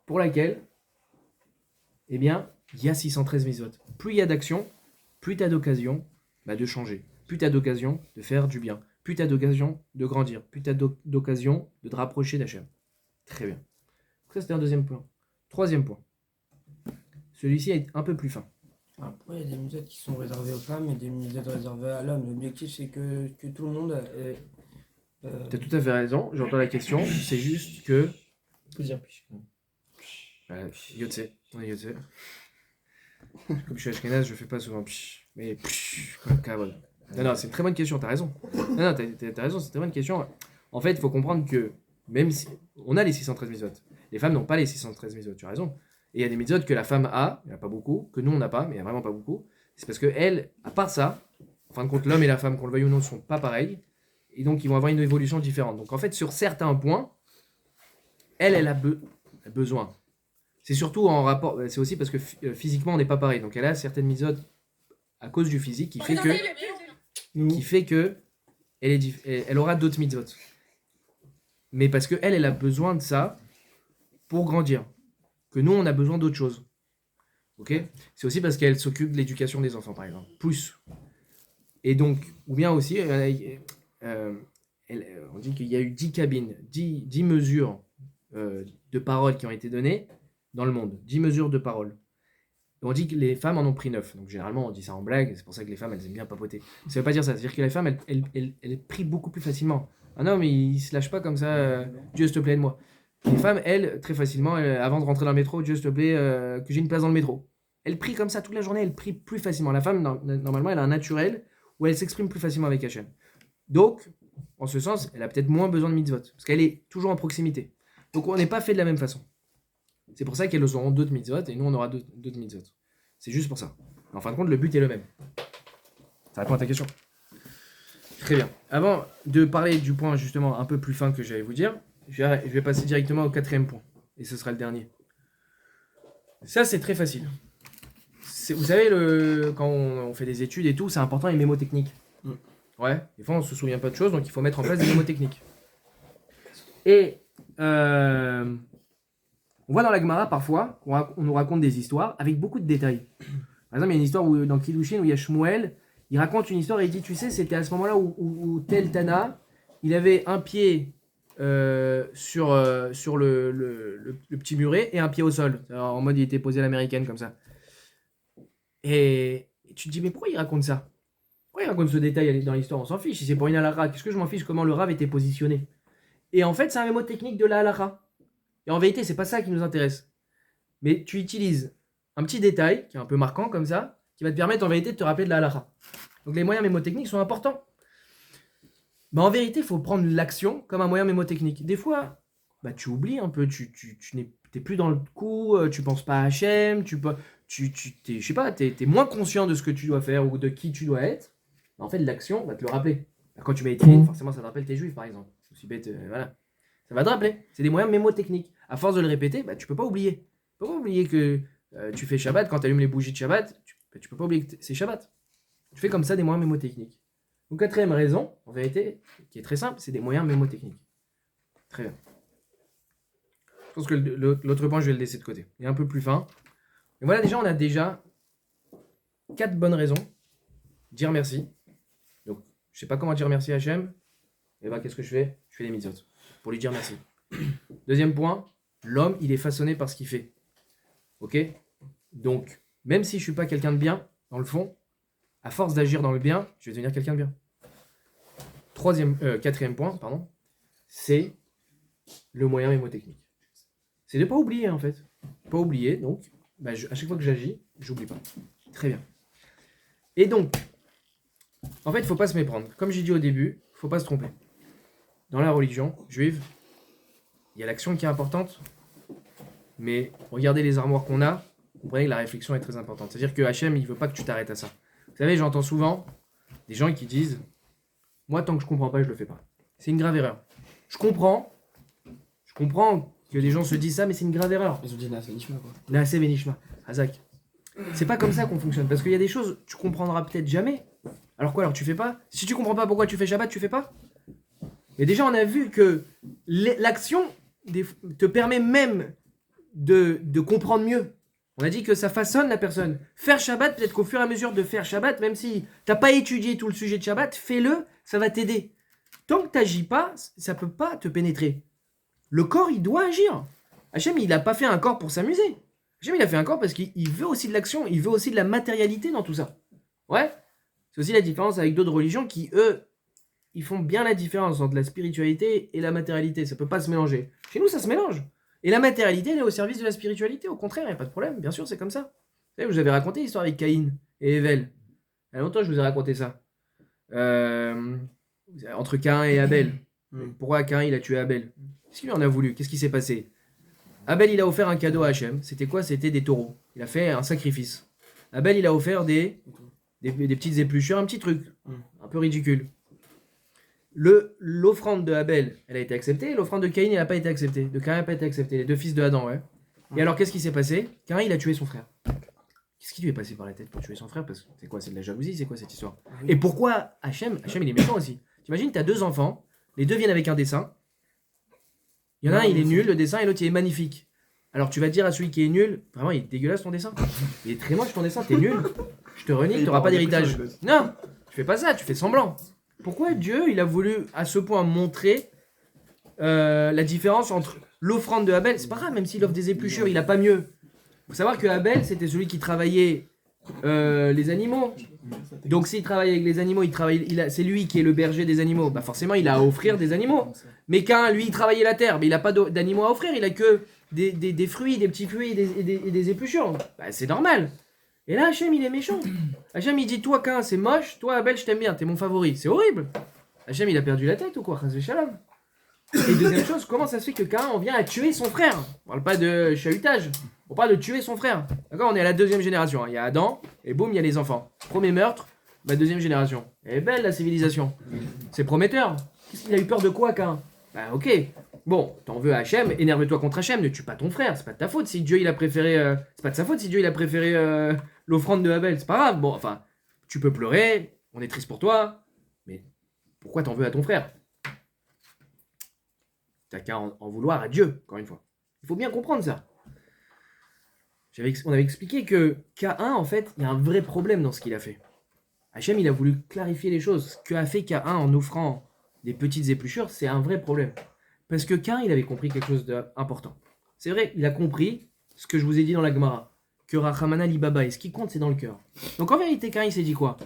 pour laquelle, eh bien, il y a 613 mitzvot. Plus il y a d'action, plus tu as d'occasion de changer. Plus tu as d'occasion de faire du bien. Plus tu as d'occasion de grandir. Plus tu as d'occasion de te rapprocher d'Hachem. Très bien. Ça, c'était un deuxième point. Troisième point. Celui-ci est un peu plus fin. Après, il y a des mitzvot qui sont réservées aux femmes et des mitzvot réservées à l'homme. L'objectif, c'est que tout le monde... Tu as tout à fait raison. J'entends la question. C'est juste que... Faut dire Yotze. Ouais, Yotze. Comme je suis ashkenaz, je fais pas souvent psh, mais psh, comme kavod. Non, c'est une très bonne question, t'as raison. Non, t'as raison, c'est une très bonne question. En fait, il faut comprendre que même si on a les 613 mitzvot, les femmes n'ont pas les 613 mitzvot, tu as raison. Et il y a des mitzvot que la femme a, il n'y en a pas beaucoup, que nous on n'a pas, mais il n'y a vraiment pas beaucoup. C'est parce que elle, à part ça, en fin de compte, l'homme et la femme, qu'on le veuille ou non, ne sont pas pareils. Et donc, ils vont avoir une évolution différente. Donc, en fait, sur certains points, elle a besoin. C'est surtout en rapport, c'est aussi parce que physiquement on n'est pas pareil. Donc elle a certaines mitzvot à cause du physique qui fait que elle aura d'autres mitzvot. Mais parce que elle a besoin de ça pour grandir. Que nous on a besoin d'autre chose. Ok? C'est aussi parce qu'elle s'occupe de l'éducation des enfants par exemple. Plus. Et donc, ou bien aussi, on dit qu'il y a eu 10 cabines, 10 mesures de paroles qui ont été données dans le monde, 10 mesures de parole. Et on dit que les femmes en ont pris 9. Donc généralement on dit ça en blague, c'est pour ça que les femmes elles aiment bien papoter. Ça veut pas dire ça, c'est-à-dire que les femmes elles prient beaucoup plus facilement. Un homme il se lâche pas comme ça, Dieu s'il te plaît de moi. Les femmes elles, très facilement, avant de rentrer dans le métro, Dieu s'il te plaît que j'ai une place dans le métro. Elles prient comme ça toute la journée, elles prient plus facilement. La femme normalement elle a un naturel où elle s'exprime plus facilement avec Hachem. Donc, en ce sens, elle a peut-être moins besoin de mitzvot, parce qu'elle est toujours en proximité. Donc on n'est pas fait de la même façon. C'est pour ça qu'elles auront d'autres mitzvot et nous on aura d'autres mitzvot. C'est juste pour ça. En fin de compte, le but est le même. Ça répond à ta question. Très bien. Avant de parler du point justement un peu plus fin que j'allais vous dire, je vais passer directement au 4e point. Et ce sera le dernier. Ça c'est très facile. Vous savez, quand on fait des études et tout, c'est important les mémotechniques. Ouais, des fois on se souvient pas de choses, donc il faut mettre en place des mémotechniques. Et on voit dans la Gemara parfois qu'on nous raconte des histoires avec beaucoup de détails. Par exemple, il y a une histoire dans Kiddushin où il y a Shmuel, il raconte une histoire et il dit, tu sais, c'était à ce moment-là où tel Tana, il avait un pied sur le petit muret et un pied au sol. Alors, en mode, il était posé à l'américaine comme ça. Et tu te dis, mais pourquoi il raconte ça? Pourquoi il raconte ce détail dans l'histoire? On s'en fiche. Si c'est pour une halakha, qu'est-ce que je m'en fiche comment le Rav était positionné? Et en fait, c'est un mémo technique de la halakha. Et en vérité, c'est pas ça qui nous intéresse. Mais tu utilises un petit détail qui est un peu marquant comme ça, qui va te permettre en vérité de te rappeler de la halakha. Donc les moyens mémotechniques sont importants. Mais en vérité, il faut prendre l'action comme un moyen mémotechnique. Des fois, tu oublies un peu, tu n'es plus dans le coup, tu penses pas à Hachem, t'es, je sais pas, t'es moins conscient de ce que tu dois faire ou de qui tu dois être. En fait, l'action va te le rappeler. Quand tu vas écrire, forcément, ça te rappelle tes juifs, par exemple. C'est aussi bête, voilà. Ça va te rappeler. C'est des moyens mémotechniques. À force de le répéter, tu peux pas oublier. Tu peux pas oublier que tu fais Shabbat, quand tu allumes les bougies de Shabbat, tu peux pas oublier que c'est Shabbat. Tu fais comme ça des moyens mémotechniques. Donc, quatrième raison, en vérité, qui est très simple, c'est des moyens mémotechniques. Très bien. Je pense que l'autre point, je vais le laisser de côté. Il est un peu plus fin. Et voilà, déjà, on a déjà 4 bonnes raisons. Dire merci. Donc, je sais pas comment dire merci à Hachem. Et qu'est-ce que je fais? Je fais les mitzvot pour lui dire merci. Deuxième point, l'homme, il est façonné par ce qu'il fait. Ok? Donc, même si je suis pas quelqu'un de bien, dans le fond, à force d'agir dans le bien, je vais devenir quelqu'un de bien. Quatrième point, c'est le moyen mémotechnique. C'est de ne pas oublier, en fait. Pas oublier, donc, à chaque fois que j'agis, j'oublie pas. Très bien. Et donc, en fait, il ne faut pas se méprendre. Comme j'ai dit au début, il ne faut pas se tromper. Dans la religion juive, il y a l'action qui est importante, mais regardez les armoires qu'on a, vous comprenez que la réflexion est très importante. C'est-à-dire que Hachem, il ne veut pas que tu t'arrêtes à ça. Vous savez, j'entends souvent des gens qui disent « Moi, tant que je ne comprends pas, je ne le fais pas. » C'est une grave erreur. Je comprends que des gens se disent ça, mais c'est une grave erreur. Ils ont dit Naaseh Venishma, quoi. Naaseh Venishma, Hazak. C'est pas comme ça qu'on fonctionne, parce qu'il y a des choses tu comprendras peut-être jamais. Alors quoi, alors tu fais pas? Si tu comprends pas pourquoi tu fais Shabbat, tu fais pas? Mais déjà, on a vu que l'action te permet même de comprendre mieux. On a dit que ça façonne la personne. Faire Shabbat, peut-être qu'au fur et à mesure de faire Shabbat, même si t'as pas étudié tout le sujet de Shabbat, fais-le, ça va t'aider. Tant que t'agis pas, ça peut pas te pénétrer. Le corps, il doit agir. Hachem, il a pas fait un corps pour s'amuser. Hachem, il a fait un corps parce qu'il veut aussi de l'action, il veut aussi de la matérialité dans tout ça. Ouais. C'est aussi la différence avec d'autres religions qui, eux, ils font bien la différence entre la spiritualité et la matérialité. Ça peut pas se mélanger. Chez nous, ça se mélange. Et la matérialité, elle est au service de la spiritualité. Au contraire, il n'y a pas de problème. Bien sûr, c'est comme ça. Vous savez, je vous avais raconté l'histoire avec Caïn et Evel. Il y a longtemps, je vous ai raconté ça. Entre Caïn et Abel. Pourquoi Caïn, il a tué Abel? Qu'est-ce qu'il en a voulu? Qu'est-ce qui s'est passé? Abel, il a offert un cadeau à Hachem. C'était quoi? C'était des taureaux. Il a fait un sacrifice. Abel, il a offert des petites épluchures, un petit truc. Un peu ridicule. L'offrande de Abel, elle a été acceptée. L'offrande de Caïn, elle n'a pas été acceptée. De Caïn n'a pas été acceptée. Les deux fils de Adam, ouais. Et alors, qu'est-ce qui s'est passé? Caïn, il a tué son frère. Qu'est-ce qui lui est passé par la tête pour tuer son frère? Parce que c'est quoi? C'est de la jalousie? C'est quoi cette histoire? Et pourquoi Hachem, il est méchant aussi. T'imagines, t'as 2 enfants. Les 2 viennent avec un dessin. Il y en a un, il est nul, le dessin, et l'autre, il est magnifique. Alors, tu vas dire à celui qui est nul, vraiment, il est dégueulasse ton dessin. Il est très moche ton dessin, t'es nul. Je te renie, t'auras pas d'héritage. Non, tu fais pas ça, tu fais semblant. Pourquoi Dieu, il a voulu à ce point montrer la différence entre l'offrande de Abel? C'est pas grave, même s'il offre des épluchures, il a pas mieux. Faut savoir que Abel, c'était celui qui travaillait les animaux. Donc s'il travaille avec les animaux, c'est lui qui est le berger des animaux. Bah forcément, il a à offrir des animaux. Mais quand lui, il travaillait la terre, mais il a pas d'animaux à offrir, il a que des fruits, des petits fruits et des épluchures. Bah c'est normal. Et là, Hachem, il est méchant. Hachem, il dit, toi, Cain, c'est moche, toi, Abel, je t'aime bien, t'es mon favori. C'est horrible. Hachem, il a perdu la tête ou quoi? Chas v'shalom. Et deuxième chose, comment ça se fait que Cain, on vient à tuer son frère? On parle pas de chahutage, on parle de tuer son frère. D'accord? On est à la 2e génération. Il y a Adam, et boum, il y a les enfants. Premier meurtre, 2e génération. Elle est belle, la civilisation. C'est prometteur. Qu'est-ce qu'il a eu peur de quoi, Cain? Bah, ok. Bon, t'en veux à Hachem, énerve-toi contre Hachem, ne tue pas ton frère, c'est pas de ta faute si Dieu il a préféré. C'est pas de sa faute si Dieu il a préféré l'offrande de Abel, c'est pas grave. Bon, enfin, tu peux pleurer, on est triste pour toi, mais pourquoi t'en veux à ton frère? T'as qu'à en vouloir à Dieu, encore une fois. Il faut bien comprendre ça. On avait expliqué que Caïn, en fait, il y a un vrai problème dans ce qu'il a fait. Hachem, il a voulu clarifier les choses. Ce qu'a fait Caïn en offrant des petites épluchures, c'est un vrai problème. Parce que Caïn, il avait compris quelque chose d'important. C'est vrai, il a compris ce que je vous ai dit dans la Gemara, que Rachamana Libaba, et ce qui compte, c'est dans le cœur. Donc en vérité, Caïn, il s'est dit quoi?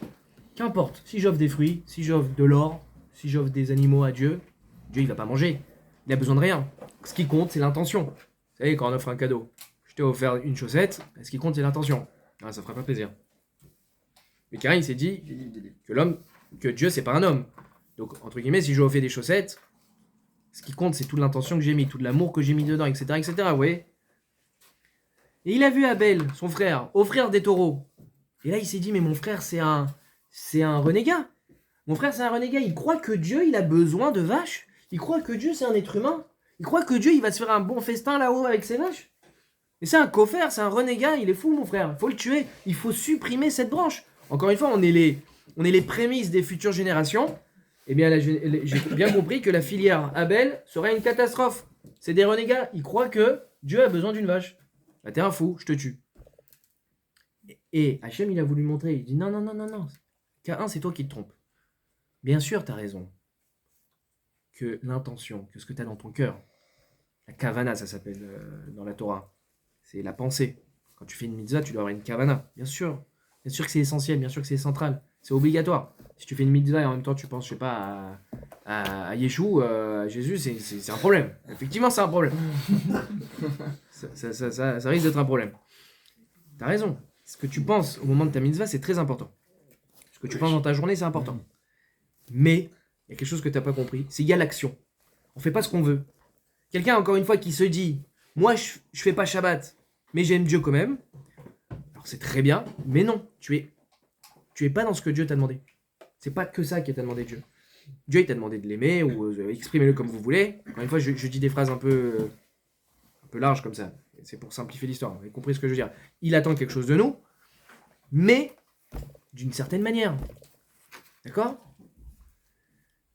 Qu'importe, si j'offre des fruits, si j'offre de l'or, si j'offre des animaux à Dieu, Dieu, il va pas manger. Il a besoin de rien. Ce qui compte, c'est l'intention. Vous savez, quand on offre un cadeau, je t'ai offert une chaussette, ce qui compte, c'est l'intention. Ah, ça fera pas plaisir. Mais Caïn, il s'est dit que Dieu, c'est pas un homme. Donc, entre guillemets, si je lui offre des chaussettes, ce qui compte, c'est toute l'intention que j'ai mis, tout l'amour que j'ai mis dedans, etc., etc., vous voyez. Et il a vu Abel, son frère, offrir des taureaux. Et là, il s'est dit, mais mon frère, c'est un renégat. Mon frère, c'est un renégat. Il croit que Dieu, il a besoin de vaches. Il croit que Dieu, c'est un être humain. Il croit que Dieu, il va se faire un bon festin là-haut avec ses vaches. Et c'est un coffre, c'est un renégat. Il est fou, mon frère. Il faut le tuer. Il faut supprimer cette branche. Encore une fois, on est les prémices des futures générations. Eh bien, là, j'ai bien compris que la filière Abel serait une catastrophe. C'est des renégats. Ils croient que Dieu a besoin d'une vache. Bah, t'es un fou, je te tue. Et Hachem, il a voulu montrer. Il dit non. Caïn, c'est toi qui te trompes. Bien sûr, t'as raison. Que l'intention, que ce que t'as dans ton cœur, la kavana, ça s'appelle dans la Torah, c'est la pensée. Quand tu fais une mitzvah, tu dois avoir une kavana. Bien sûr que c'est essentiel, bien sûr que c'est central. C'est obligatoire. Si tu fais une mitzvah et en même temps tu penses, je sais pas, à Yeshua, à Jésus, c'est un problème. Effectivement, c'est un problème. Ça risque d'être un problème. T'as raison. Ce que tu penses au moment de ta mitzvah, c'est très important. Ce que tu penses dans ta journée, c'est important. Mais, il y a quelque chose que tu n'as pas compris, c'est qu'il y a l'action. On ne fait pas ce qu'on veut. Quelqu'un, encore une fois, qui se dit, moi, je ne fais pas Shabbat, mais j'aime Dieu quand même. Alors, c'est très bien, mais non, tu es pas dans ce que Dieu t'a demandé. C'est pas que ça qu'il t'a demandé Dieu. Dieu, il t'a demandé de l'aimer, ou exprimez-le comme vous voulez. Encore une fois, je dis des phrases un peu larges comme ça. C'est pour simplifier l'histoire. Vous avez compris ce que je veux dire. Il attend quelque chose de nous, mais d'une certaine manière. D'accord ?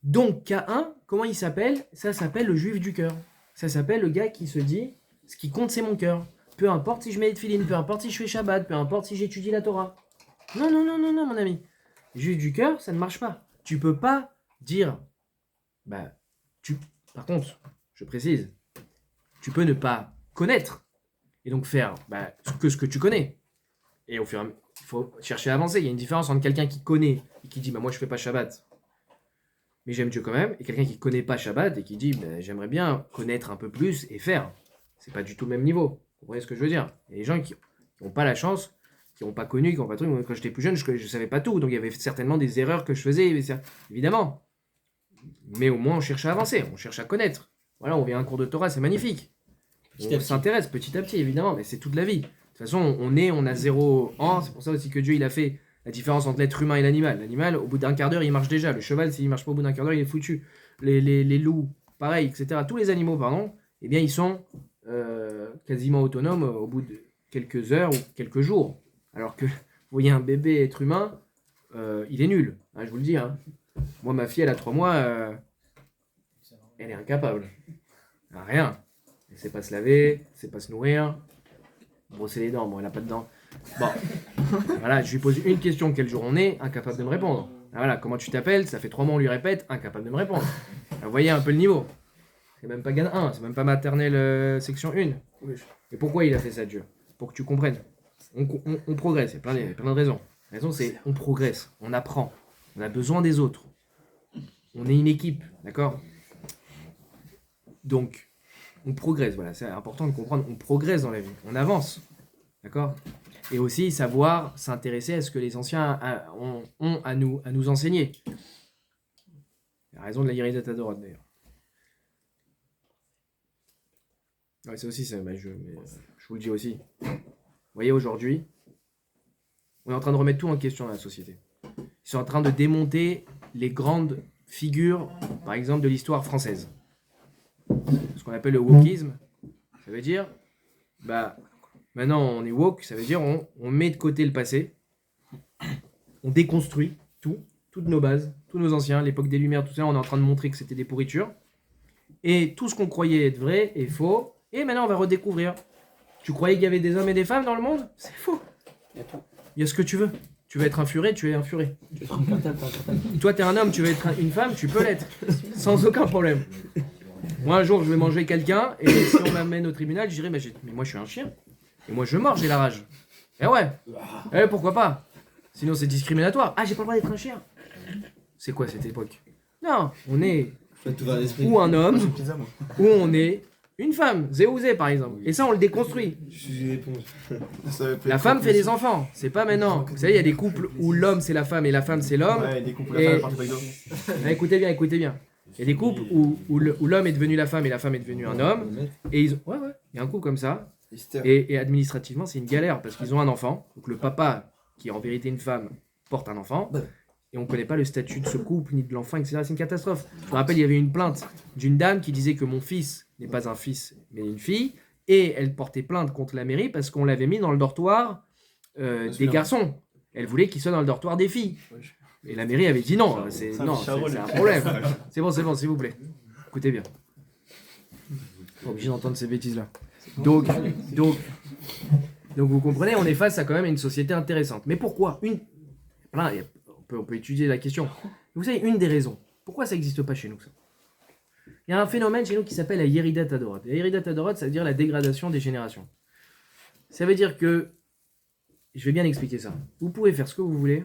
Donc, Caïn, comment il s'appelle? Ça s'appelle le juif du cœur. Ça s'appelle le gars qui se dit, ce qui compte, c'est mon cœur. Peu importe si je mets les tefilines, peu importe si je fais Shabbat, peu importe si j'étudie la Torah. Non, mon ami. Juif du cœur, ça ne marche pas. Tu peux pas dire, par contre, je précise, tu peux ne pas connaître et donc faire ce que tu connais. Et au fur et à mesure, il faut chercher à avancer. Il y a une différence entre quelqu'un qui connaît et qui dit, moi je fais pas Shabbat, mais j'aime Dieu quand même, et quelqu'un qui connaît pas Shabbat et qui dit, j'aimerais bien connaître un peu plus et faire. C'est pas du tout le même niveau. Vous voyez ce que je veux dire? Il y a des gens qui n'ont pas la chance, qui n'ont pas connu, qui n'ont pas tout. Quand j'étais plus jeune, je ne savais pas tout. Donc il y avait certainement des erreurs que je faisais, évidemment. Mais au moins, on cherche à avancer, on cherche à connaître. Voilà, on vient à un cours de Torah, c'est magnifique. On s'intéresse petit à petit, évidemment, mais c'est toute la vie. De toute façon, on a 0 ans. C'est pour ça aussi que Dieu, il a fait la différence entre l'être humain et l'animal. L'animal, au bout d'un quart d'heure, il marche déjà. Le cheval, s'il ne marche pas au bout d'un quart d'heure, il est foutu. Les loups, pareil, etc. Tous les animaux, eh bien, ils sont quasiment autonomes au bout de quelques heures ou quelques jours. Alors que, vous voyez, un bébé être humain, il est nul. Hein, je vous le dis. Hein. Moi, ma fille, elle a 3 mois, elle est incapable. Elle n'a rien. Elle ne sait pas se laver, elle ne sait pas se nourrir. Brosser les dents, elle n'a pas de dents. Bon, voilà, je lui pose une question, quel jour on est, incapable de me répondre. Voilà, comment tu t'appelles? Ça fait 3 mois on lui répète, incapable de me répondre. Vous voyez un peu le niveau. C'est même pas GAN 1, c'est même pas maternelle section 1. Et pourquoi il a fait ça, Dieu? Pour que tu comprennes. On progresse, il y a plein de raisons. La raison, c'est on progresse, on apprend, on a besoin des autres. On est une équipe, d'accord? Donc, on progresse, voilà, c'est important de comprendre, on progresse dans la vie, on avance, d'accord? Et aussi savoir s'intéresser à ce que les anciens ont à nous enseigner. La raison de la Yeridat Hadorot, d'ailleurs. Ouais, c'est aussi ça, je vous le dis aussi. Vous voyez, aujourd'hui, on est en train de remettre tout en question dans la société. Ils sont en train de démonter les grandes figures, par exemple, de l'histoire française. Ce qu'on appelle le wokisme, ça veut dire, maintenant on est woke, ça veut dire on met de côté le passé, on déconstruit toutes nos bases, tous nos anciens, l'époque des Lumières, tout ça, on est en train de montrer que c'était des pourritures. Et tout ce qu'on croyait être vrai est faux, et maintenant on va redécouvrir. Tu croyais qu'il y avait des hommes et des femmes dans le monde? C'est faux. Il y a ce que tu veux. tu veux être un furet, tu es un furet. Tu prends un cartable, t'as un cartable. Toi, t'es un homme, tu veux être une femme, tu peux l'être. Sans aucun problème. Moi, un jour, je vais manger quelqu'un, et si on m'amène au tribunal, je dirais, mais moi, je suis un chien. Et moi, je mords, j'ai la rage. Eh ouais. Eh, pourquoi pas? Sinon, c'est discriminatoire. Ah, j'ai pas le droit d'être un chien. C'est quoi cette époque? Non, on est Tout va à l'esprit. ou un homme, J'ai une pizza, moi. ou on est une femme. Zéouzé, par exemple. Et ça, on le déconstruit. Je suis une éponge. La femme fait des enfants. C'est pas maintenant. Vous savez, il y a des couples où l'homme, c'est la femme et la femme, c'est l'homme. Ouais, des couples, Et- la femme, partout McDo. Ah, écoutez bien, écoutez bien. Il y a des couples où l'homme est devenu la femme et la femme est devenue un homme. Et ils ont... Ouais, il y a un couple comme ça. Et administrativement, c'est une galère parce qu'ils ont un enfant. Donc le papa, qui est en vérité une femme, porte un enfant. Et on ne connaît pas le statut de ce couple ni de l'enfant, etc. C'est une catastrophe. Je me rappelle, il y avait une plainte d'une dame qui disait que mon fils n'est pas un fils, mais une fille. Et elle portait plainte contre la mairie parce qu'on l'avait mis dans le dortoir des garçons. Elle voulait qu'il soit dans le dortoir des filles. Et la mairie avait dit non, c'est un problème. C'est bon, s'il vous plaît. Écoutez bien. Pas obligé d'entendre ces bêtises-là. Donc, vous comprenez, on est face à quand même une société intéressante. Mais pourquoi on peut étudier la question. Vous savez, une des raisons, pourquoi ça n'existe pas chez nous, ça? Il y a un phénomène chez nous qui s'appelle la Yeridat Adorot. La Yeridat Adorot, ça veut dire la dégradation des générations. Ça veut dire que, je vais bien expliquer ça, vous pouvez faire ce que vous voulez,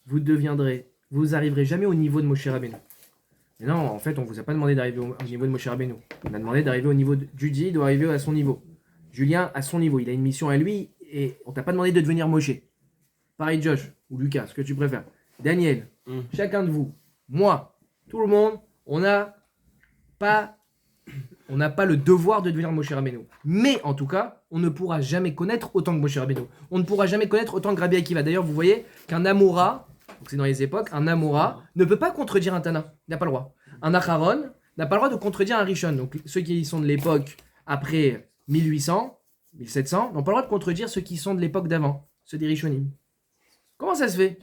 vous arriverez jamais au niveau de Moshe Rabbeinu. Mais non, en fait, on vous a pas demandé d'arriver au niveau de Moshe Rabbeinu. On a demandé d'arriver au niveau de Judy, il doit arriver à son niveau. Julien, à son niveau, il a une mission à lui, et on t'a pas demandé de devenir Moshe. Pareil Josh, ou Lucas, ce que tu préfères. Daniel, chacun de vous, moi, tout le monde, on n'a pas le devoir de devenir Moshe Rabbeinu. Mais en tout cas, on ne pourra jamais connaître autant que Moshe Rabbeinu. On ne pourra jamais connaître autant que Rabbi Akiva. D'ailleurs, vous voyez qu'un Amora, donc c'est dans les époques, un Amora ne peut pas contredire un Tana. Il n'a pas le droit. Un Acharon n'a pas le droit de contredire un Rishon. Donc ceux qui sont de l'époque après 1800, 1700, n'ont pas le droit de contredire ceux qui sont de l'époque d'avant, ceux des Rishonim. Comment ça se fait?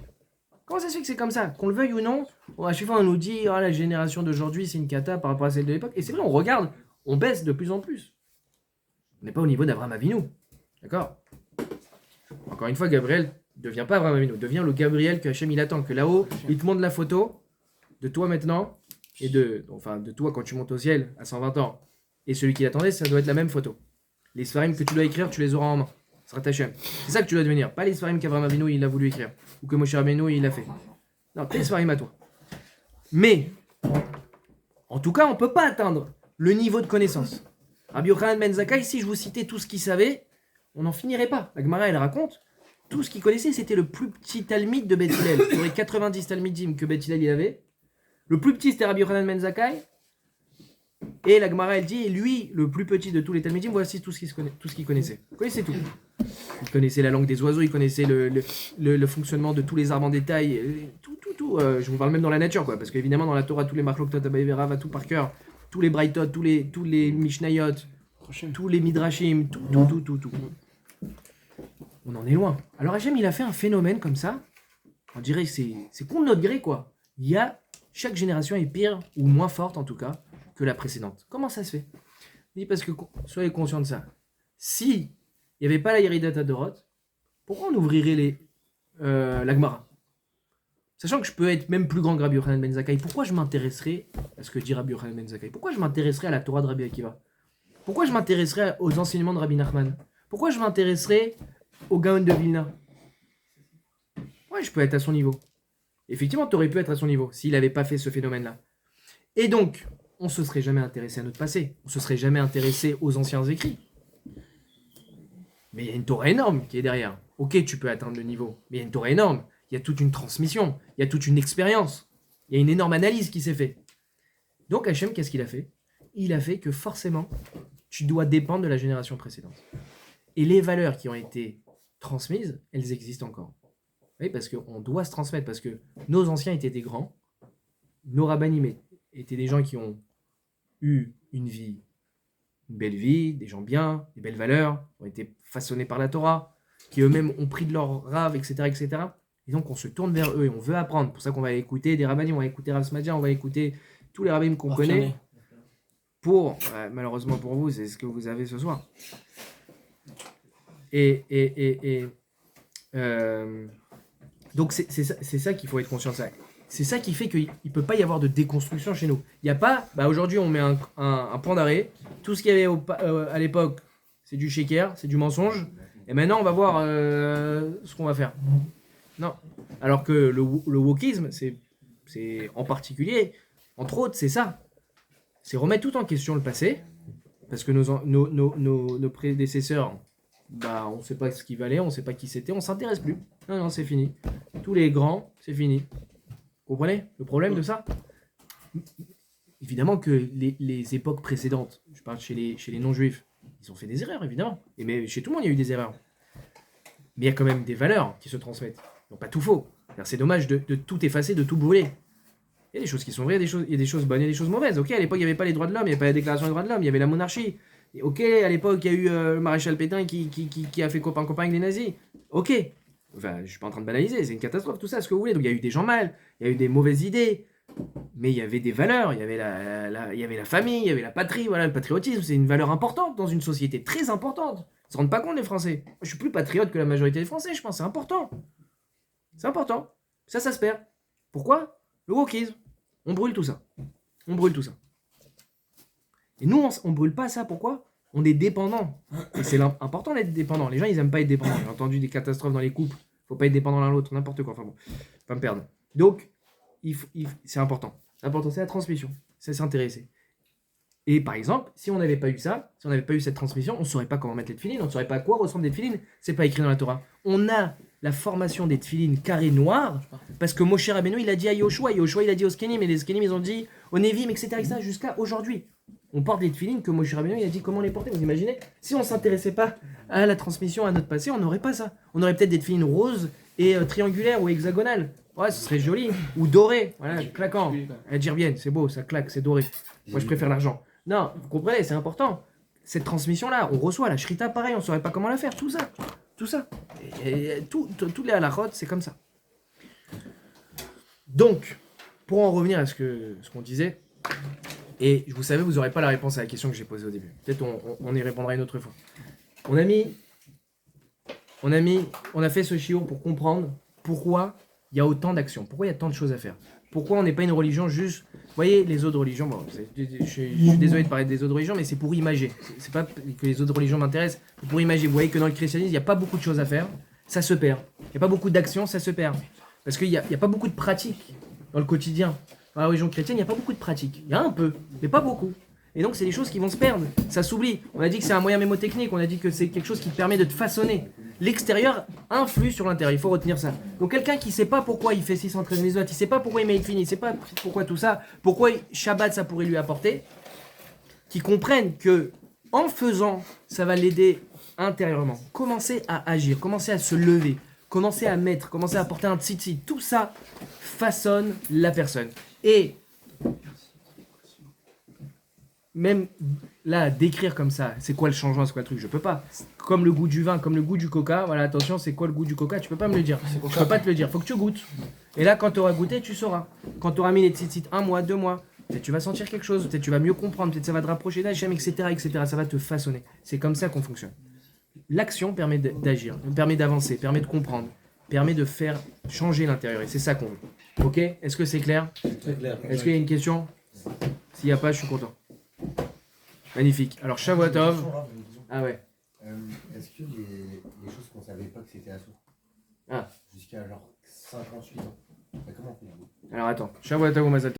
Comment ça se fait que c'est comme ça? Qu'on le veuille ou non, à chaque fois on nous dit oh, la génération d'aujourd'hui c'est une cata par rapport à celle de l'époque. Et c'est vrai, on regarde, on baisse de plus en plus. On n'est pas au niveau d'Abraham Avinu. D'accord? Encore une fois, Gabriel ne devient pas Abraham Avinu, devient le Gabriel que Hachem il attend. Que là-haut, il te montre la photo de toi maintenant, et de toi quand tu montes au ciel à 120 ans. Et celui qui l'attendait, ça doit être la même photo. Les sfarim que tu dois écrire, tu les auras en main. Ça sera ta chaîne. C'est ça que tu dois devenir. Pas les sfarim qu'Abraham Avinu il a voulu écrire. Ou que Moshe Rabbeinu il a fait. Non, tes sfarim à toi. Mais, en tout cas, on ne peut pas atteindre le niveau de connaissance. Rabbi Yochanan ben Zakkai, si je vous citais tout ce qu'il savait, on n'en finirait pas. La Gemara, elle raconte, tout ce qu'il connaissait, c'était le plus petit talmide de Beth Hillel. Sur les 90 talmidim que Beth Hillel il avait, le plus petit c'était Rabbi Yochanan ben Zakkai. Et la Gemara, elle dit, et lui, le plus petit de tous les talmidim, voici tout ce qu'il connaissait. Il connaissait tout. Il connaissait la langue des oiseaux, il connaissait le fonctionnement de tous les arbres en détail, tout. Je vous parle même dans la nature, quoi, parce qu'évidemment, dans la Torah, tous les Machloktot, Abayvera, va tout par cœur, tous les Braithot, tous les Mishnayot, tous les Midrashim, tout. On en est loin. Alors Hachem, il a fait un phénomène comme ça, on dirait que c'est contre notre gré, quoi. Chaque génération est pire, ou moins forte en tout cas, que la précédente. Comment ça se fait? Il dit parce que, soyez conscients de ça, si il n'y avait pas la Yeridat Adorot, pourquoi on ouvrirait la Gemara? Sachant que je peux être même plus grand que Rabbi Yochanan ben Zakkai, pourquoi je m'intéresserais à ce que dit Rabbi Yochanan ben Zakkai? Pourquoi je m'intéresserais à la Torah de Rabbi Akiva? Pourquoi je m'intéresserais aux enseignements de Rabbi Nachman? Pourquoi je m'intéresserais au Gaon de Vilna? Ouais, je peux être à son niveau. Effectivement, tu aurais pu être à son niveau s'il n'avait pas fait ce phénomène-là. Et donc, on ne se serait jamais intéressé à notre passé. On ne se serait jamais intéressé aux anciens écrits. Mais il y a une Torah énorme qui est derrière. Ok, tu peux atteindre le niveau, mais il y a une Torah énorme. Il y a toute une transmission, il y a toute une expérience. Il y a une énorme analyse qui s'est faite. Donc Hachem, qu'est-ce qu'il a fait? Il a fait que forcément, tu dois dépendre de la génération précédente. Et les valeurs qui ont été transmises, elles existent encore. Oui, parce qu'on doit se transmettre, parce que nos anciens étaient des grands, nos rabbanim étaient des gens qui ont eu une belle vie, des gens bien, des belles valeurs, ont été façonnés par la Torah, qui eux-mêmes ont pris de leur rave, etc., etc. Et donc on se tourne vers eux et on veut apprendre. C'est pour ça qu'on va écouter des rabbanim, on va écouter Rav Smadia, on va écouter tous les rabbinim qu'on connaît. Malheureusement pour vous, c'est ce que vous avez ce soir. Donc c'est ça qu'il faut être conscient de ça. C'est ça qui fait qu'il ne peut pas y avoir de déconstruction chez nous. Il n'y a pas, aujourd'hui on met un point d'arrêt, tout ce qu'il y avait à l'époque, c'est du shaker, c'est du mensonge, et maintenant on va voir ce qu'on va faire. Non. Alors que le wokisme, c'est en particulier, entre autres, c'est ça. C'est remettre tout en question le passé, parce que nos prédécesseurs, bah, on ne sait pas ce qu'ils valaient, on ne sait pas qui c'était, on ne s'intéresse plus. Non, c'est fini. Tous les grands, c'est fini. Vous comprenez le problème de ça? Évidemment que les époques précédentes, je parle chez les non-juifs, ils ont fait des erreurs, évidemment. Et mais chez tout le monde, il y a eu des erreurs. Mais il y a quand même des valeurs qui se transmettent. Ils n'ont pas tout faux. C'est dommage de tout effacer, de tout brûler. Il y a des choses qui sont vraies, il y a des choses bonnes, il y a des choses mauvaises. Ok, à l'époque, il n'y avait pas les droits de l'homme, il n'y avait pas la déclaration des droits de l'homme, il y avait la monarchie. Et ok, à l'époque, il y a eu le maréchal Pétain qui a fait copain-copain avec les nazis. Ok. Enfin, je suis pas en train de banaliser, c'est une catastrophe, tout ça, ce que vous voulez. Donc il y a eu des gens mal, il y a eu des mauvaises idées, mais il y avait des valeurs, il y avait il y avait la famille, il y avait la patrie, voilà, le patriotisme, c'est une valeur importante dans une société, très importante. Ils se rendent pas compte, les Français. Moi, je suis plus patriote que la majorité des Français, je pense, c'est important. C'est important. Ça se perd. Pourquoi? Le wokisme. On brûle tout ça. On brûle tout ça. Et nous, on brûle pas ça, pourquoi? On est dépendant. Et c'est important d'être dépendant. Les gens, ils aiment pas être dépendants. J'ai entendu des catastrophes dans les couples. Faut pas être dépendant l'un l'autre, n'importe quoi. Enfin bon, pas me perdre. Donc, c'est important. L'important, c'est la transmission. C'est s'intéresser. Et par exemple, si on n'avait pas eu ça, si on n'avait pas eu cette transmission, on ne saurait pas comment mettre les tefilines, on ne saurait pas à quoi ressemblent les tefilines. C'est pas écrit dans la Torah. On a la formation des tefilines carrées noires parce que Moshe Rabbeinu, il a dit à Yoshua, il a dit aux Skenim, et les Skenim, ils ont dit aux Nevim, etc., jusqu'à aujourd'hui. On porte des tefilines que Moshe Rabbeinu, il a dit comment les porter. Vous imaginez? Si on ne s'intéressait pas à la transmission, à notre passé, on n'aurait pas ça. On aurait peut-être des tefilines roses et triangulaires ou hexagonales. Ouais, ce serait joli. Ou doré, voilà, claquant. Elles dire bien, c'est beau, ça claque, c'est doré. Moi, je préfère l'argent. Non, vous comprenez, c'est important. Cette transmission-là, on reçoit la shrita pareil, on ne saurait pas comment la faire, tout ça. Et toutes les halakhot, c'est comme ça. Donc, pour en revenir à ce qu'on disait, et vous savez, vous n'aurez pas la réponse à la question que j'ai posée au début. Peut-être on y répondra une autre fois. On a fait ce shiur pour comprendre pourquoi il y a autant d'actions, pourquoi il y a tant de choses à faire. Pourquoi on n'est pas une religion juste... Vous voyez, les autres religions, bon, je suis désolé de parler des autres religions, mais c'est pour imager. C'est pas que les autres religions m'intéressent, c'est pour imager. Vous voyez que dans le christianisme, il n'y a pas beaucoup de choses à faire, ça se perd. Il n'y a pas beaucoup d'actions, ça se perd. Parce qu'il n'y a pas beaucoup de pratiques dans le quotidien. Dans la religion chrétienne, il n'y a pas beaucoup de pratiques. Il y a un peu, mais pas beaucoup. Et donc, c'est des choses qui vont se perdre. Ça s'oublie. On a dit que c'est un moyen mémotechnique, on a dit que c'est quelque chose qui te permet de te façonner. L'extérieur influe sur l'intérieur, il faut retenir ça. Donc quelqu'un qui ne sait pas pourquoi il fait 613 mitzvot, il ne sait pas pourquoi il met fini, il ne sait pas pourquoi tout ça, pourquoi Shabbat ça pourrait lui apporter, qui comprenne que en faisant, ça va l'aider intérieurement. Commencer à agir, commencer à se lever, commencer à mettre, commencer à apporter un tzitzi, tout ça façonne la personne. Et même là, décrire comme ça, c'est quoi le changement, c'est quoi le truc, je peux pas. Comme le goût du vin, comme le goût du coca, voilà, attention, c'est quoi le goût du coca, tu peux pas me le dire. Je peux pas te le dire, faut que tu goûtes. Et là, quand tu auras goûté, tu sauras. Quand tu auras mis les tzitzit 1 mois, 2 mois, peut-être tu vas sentir quelque chose, peut-être tu vas mieux comprendre, peut-être ça va te rapprocher d'Hachem, etc., etc. Ça va te façonner. C'est comme ça qu'on fonctionne. L'action permet d'agir, permet d'avancer, permet de comprendre, permet de faire changer l'intérieur. Et c'est ça qu'on veut. Ok? Est-ce que c'est clair? C'est clair. Est-ce qu'il y a une question? S'il n'y a pas, je suis content. Magnifique. Alors, Shavuot Tov. Ah ouais. Est-ce que les choses qu'on savait pas que c'était assaut Ah. Jusqu'à genre 58 ans. Comment on fait? Alors attends. Shavuot Tov ou Mazal